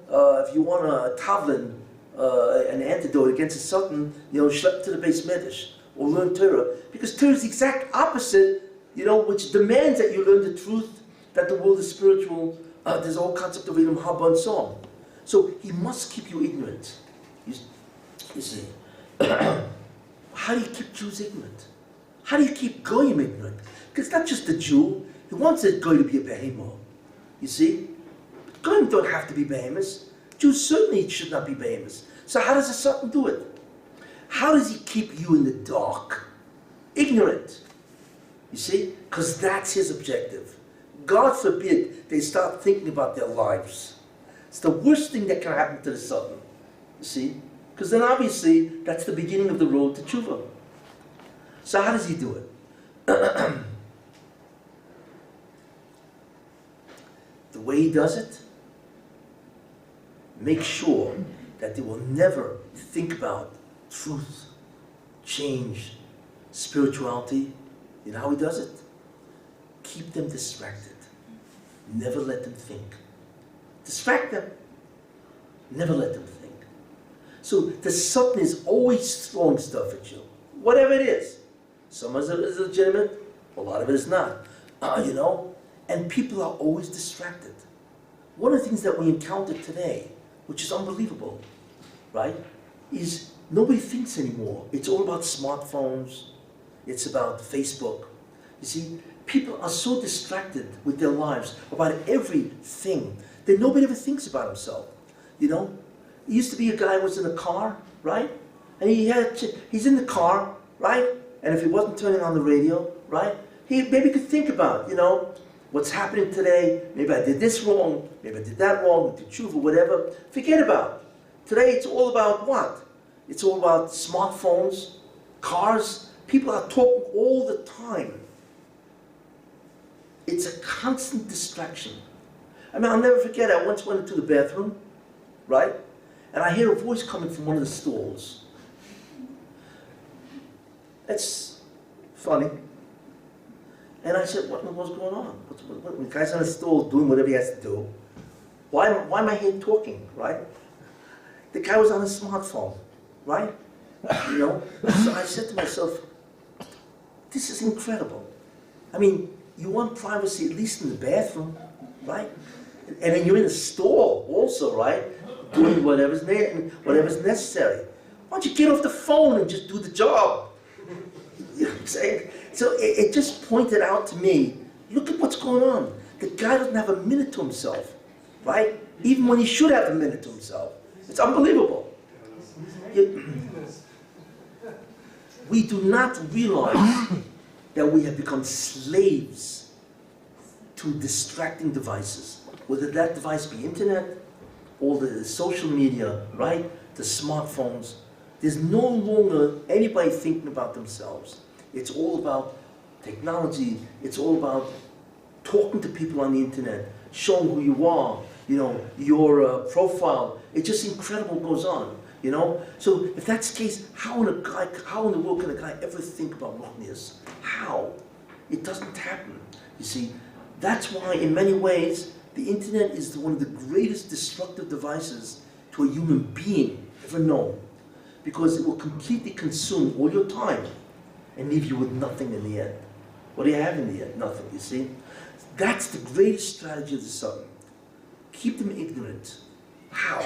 if you want a tavlin, an antidote against a Sultan, you know, shlet to the base medrash or learn Torah. Because Torah is the exact opposite, you know, which demands that you learn the truth, that the world is spiritual. There's all concept of Ilum Haba and so on. So he must keep you ignorant. You see. How do you keep Jews ignorant? How do you keep Goyim ignorant? Because it's not just the Jew. He wants a Goy to be a behemoth. You see? But Goyim don't have to be behemoths. Jews certainly should not be behemoths. So how does a Sultan do it? How does he keep you in the dark? Ignorant. You see? Because that's his objective. God forbid they start thinking about their lives. It's the worst thing that can happen to the Sultan. You see? Because then obviously that's the beginning of the road to tshuva. So how does he do it? The way he does it, make sure that they will never think about truth, change, spirituality. You know how he does it? Keep them distracted. Never let them think. Distract them. Never let them think. So the Sultan is always throwing stuff at you. Whatever it is. Some of it is legitimate, a lot of it is not. You know? And people are always distracted. One of the things that we encounter today, which is unbelievable, right, is nobody thinks anymore. It's all about smartphones. It's about Facebook. You see, people are so distracted with their lives about everything that nobody ever thinks about himself. You know? There used to be a guy who was in a car, right? And he's in the car, right? And if he wasn't turning on the radio, right? He maybe could think about, you know, what's happening today. Maybe I did this wrong. Maybe I did that wrong. Did tshuva, whatever. Forget about it. Today it's all about what? It's all about smartphones, cars. People are talking all the time. It's a constant distraction. I mean, I'll never forget, I once went into the bathroom, right? and I hear a voice coming from one of the stalls. It's funny. And I said, what's going on? The guy's on the stall doing whatever he has to do. Why am I here talking, right? The guy was on his smartphone, right? You know? So I said to myself, this is incredible. I mean, you want privacy at least in the bathroom, right? And then you're in the stall also, right? Doing whatever's necessary. Why don't you get off the phone and just do the job? You know what I'm saying? So it just pointed out to me, look at what's going on. The guy doesn't have a minute to himself, right? Even when he should have a minute to himself. It's unbelievable. We do not realize that we have become slaves to distracting devices. Whether that device be internet or the social media, right? The smartphones. There's no longer anybody thinking about themselves. It's all about technology. It's all about talking to people on the internet, showing who you are, you know, your profile. It's just incredible what goes on, you know? So if that's the case, how in the world can a guy ever think about ruchnius? How? It doesn't happen. You see, that's why in many ways, the internet is one of the greatest destructive devices to a human being ever known. Because it will completely consume all your time and leave you with nothing in the end. What do you have in the end? Nothing, you see? That's the greatest strategy of the Satan. Keep them ignorant. How?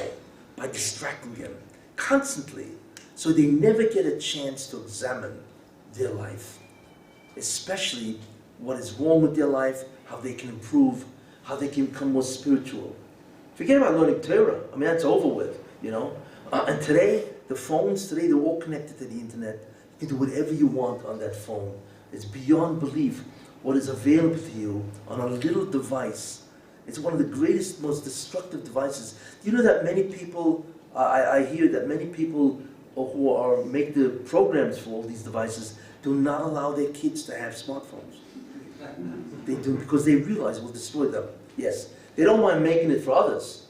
By distracting them constantly, so they never get a chance to examine their life, especially what is wrong with their life, how they can improve, how they can become more spiritual. Forget about learning Torah. I mean, that's over with, you know? And today, the phones, they're all connected to the internet. You can do whatever you want on that phone. It's beyond belief what is available to you on a little device. It's one of the greatest, most destructive devices. Do you know that many people, I hear that many people who make the programs for all these devices do not allow their kids to have smartphones. They do because they realize it will destroy them. Yes, they don't mind making it for others,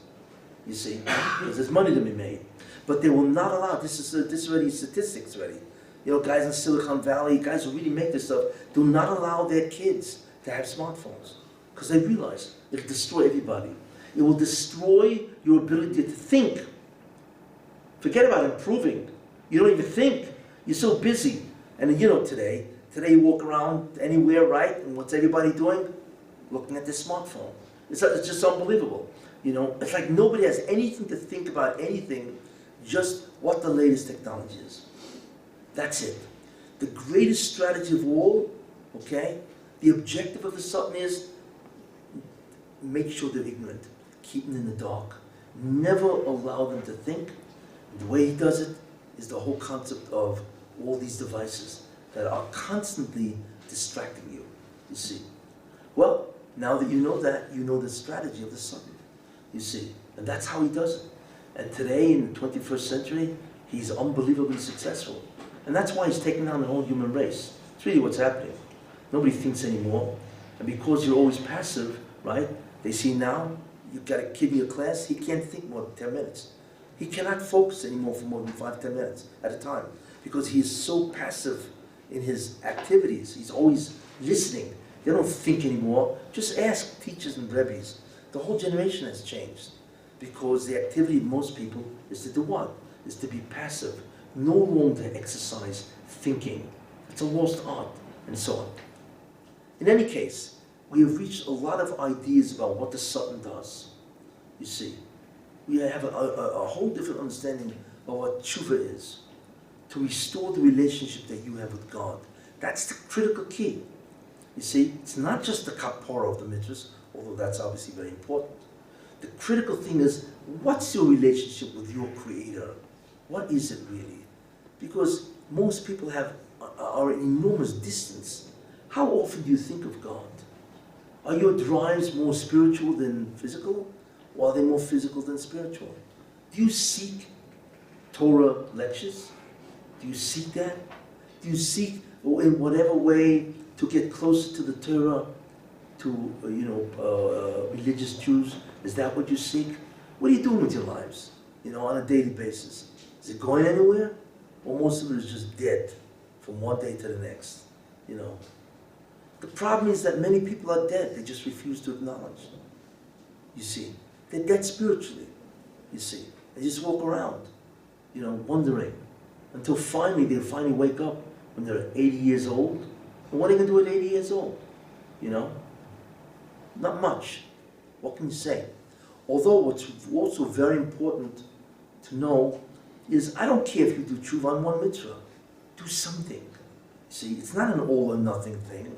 you see, because there's money to be made. But they will not allow, this is already statistics already. You know, guys in Silicon Valley, guys who really make this stuff, do not allow their kids to have smartphones. Because they realize it'll destroy everybody. It will destroy your ability to think. Forget about improving. You don't even think. You're so busy. And you know today you walk around anywhere, right? And what's everybody doing? Looking at their smartphone. It's just unbelievable. You know, it's like nobody has anything to think about anything, just what the latest technology is. That's it. The greatest strategy of all, okay? The objective of the Satan is make sure they're ignorant. Keep them in the dark. Never allow them to think. The way he does it is the whole concept of all these devices that are constantly distracting you, you see. Well, now that, you know the strategy of the Satan, you see. And that's how he does it. And today, in the 21st century, he's unbelievably successful. And that's why he's taking down the whole human race. It's really what's happening. Nobody thinks anymore. And because you're always passive, right? They see now, you've got a kid in your class, he can't think more than 10 minutes. He cannot focus anymore for more than 5-10 minutes at a time. Because he is so passive in his activities. He's always listening. They don't think anymore. Just ask teachers and rabbis. The whole generation has changed. Because the activity of most people is to do what? Is to be passive. No longer to exercise thinking. It's a lost art, and so on. In any case, we have reached a lot of ideas about what the Satan does. You see, we have a whole different understanding of what tshuva is. To restore the relationship that you have with God. That's the critical key. You see, it's not just the kapara of the mitzvahs, although that's obviously very important. The critical thing is, what's your relationship with your Creator? What is it really? Because most people are at enormous distance. How often do you think of God? Are your drives more spiritual than physical? Or are they more physical than spiritual? Do you seek Torah lectures? Do you seek that? Do you seek, in whatever way, to get closer to the Torah, to religious Jews? Is that what you seek? What are you doing with your lives? on a daily basis. Is it going anywhere? Or most of it is just dead from one day to the next, The problem is that many people are dead. They just refuse to acknowledge. You see, they're dead spiritually, you see. They just walk around, wondering, until they'll finally wake up when they're 80 years old. And what are they going to do at 80 years old? Not much. What can you say? Although what's also very important to know is I don't care if you do tshuva on one mitzvah. Do something. See, it's not an all or nothing thing.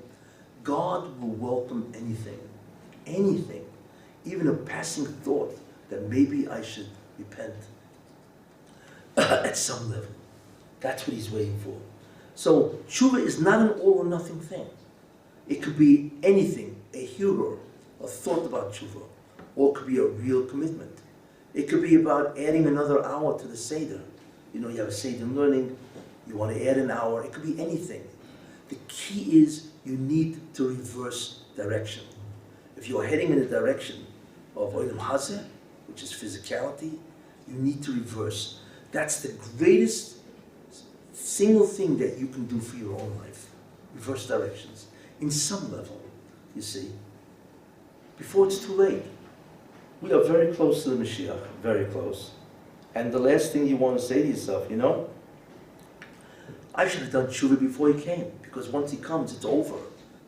God will welcome anything. Anything. Even a passing thought that maybe I should repent at some level. That's what he's waiting for. So tshuva is not an all or nothing thing. It could be anything, a hero, a thought about tshuva, or it could be a real commitment. It could be about adding another hour to the Seder. You have a Seder learning, you want to add an hour, it could be anything. The key is you need to reverse direction. If you're heading in the direction of Olam Hazeh, which is physicality, you need to reverse. That's the greatest single thing that you can do for your own life. Reverse directions. In some level, you see. Before it's too late. We are very close to the Mashiach, very close. And the last thing you want to say to yourself, I should have done tshuva before he came, because once he comes, it's over.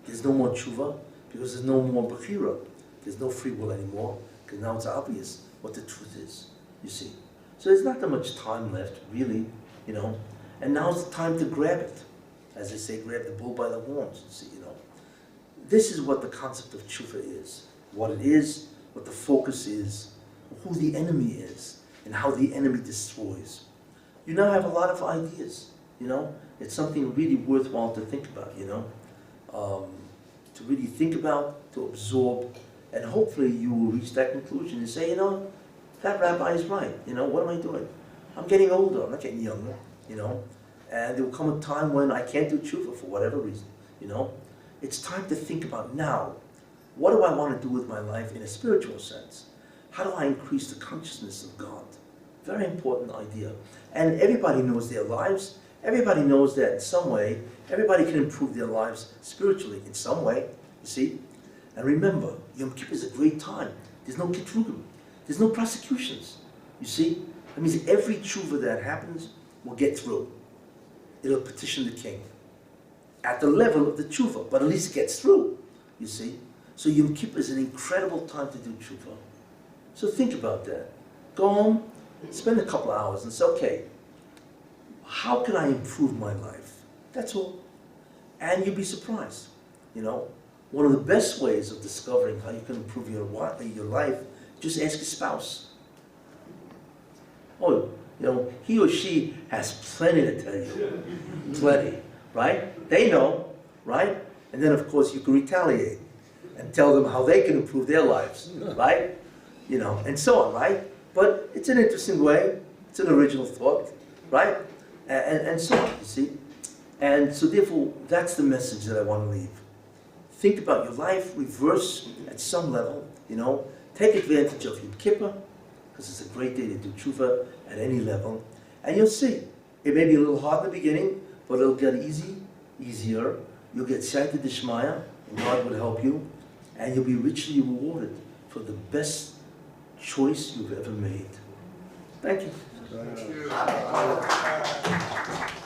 There's no more tshuva, because there's no more bechira. There's no free will anymore, because now it's obvious what the truth is, you see. So there's not that much time left, really, And now's the time to grab it. As they say, grab the bull by the horns, you see, This is what the concept of tshuva is. What it is, what the focus is, who the enemy is, and how the enemy destroys. You now have a lot of ideas, It's something really worthwhile to think about, To really think about, to absorb, and hopefully you will reach that conclusion and say, that rabbi is right, what am I doing? I'm getting older, I'm not getting younger, And there will come a time when I can't do tshuva for whatever reason, It's time to think about now, what do I want to do with my life in a spiritual sense? How do I increase the consciousness of God? Very important idea. And everybody knows their lives. Everybody knows that in some way, everybody can improve their lives spiritually in some way, you see? And remember, Yom Kippur is a great time. There's no kitrugim. There's no prosecutions, you see? That means every tshuva that happens will get through. It'll petition the king. At the level of the tshuva, but at least it gets through, you see? So Yom Kippur is an incredible time to do tshuva. So think about that. Go home, spend a couple hours and say, okay, how can I improve my life? That's all. And you'll be surprised. One of the best ways of discovering how you can improve your life, just ask your spouse. Oh, he or she has plenty to tell you. Plenty, right? They know, right? And then, of course, you can retaliate and tell them how they can improve their lives, right? And so on, right? But it's an interesting way. It's an original thought, right? And so on, you see? And so therefore, that's the message that I want to leave. Think about your life, reverse at some level, Take advantage of Yom Kippur, because it's a great day to do tshuva at any level. And you'll see, it may be a little hard in the beginning, but it'll get easier. You'll get Siyata Dishmaya, and God will help you. And you'll be richly rewarded for the best choice you've ever made. Thank you. Thank you.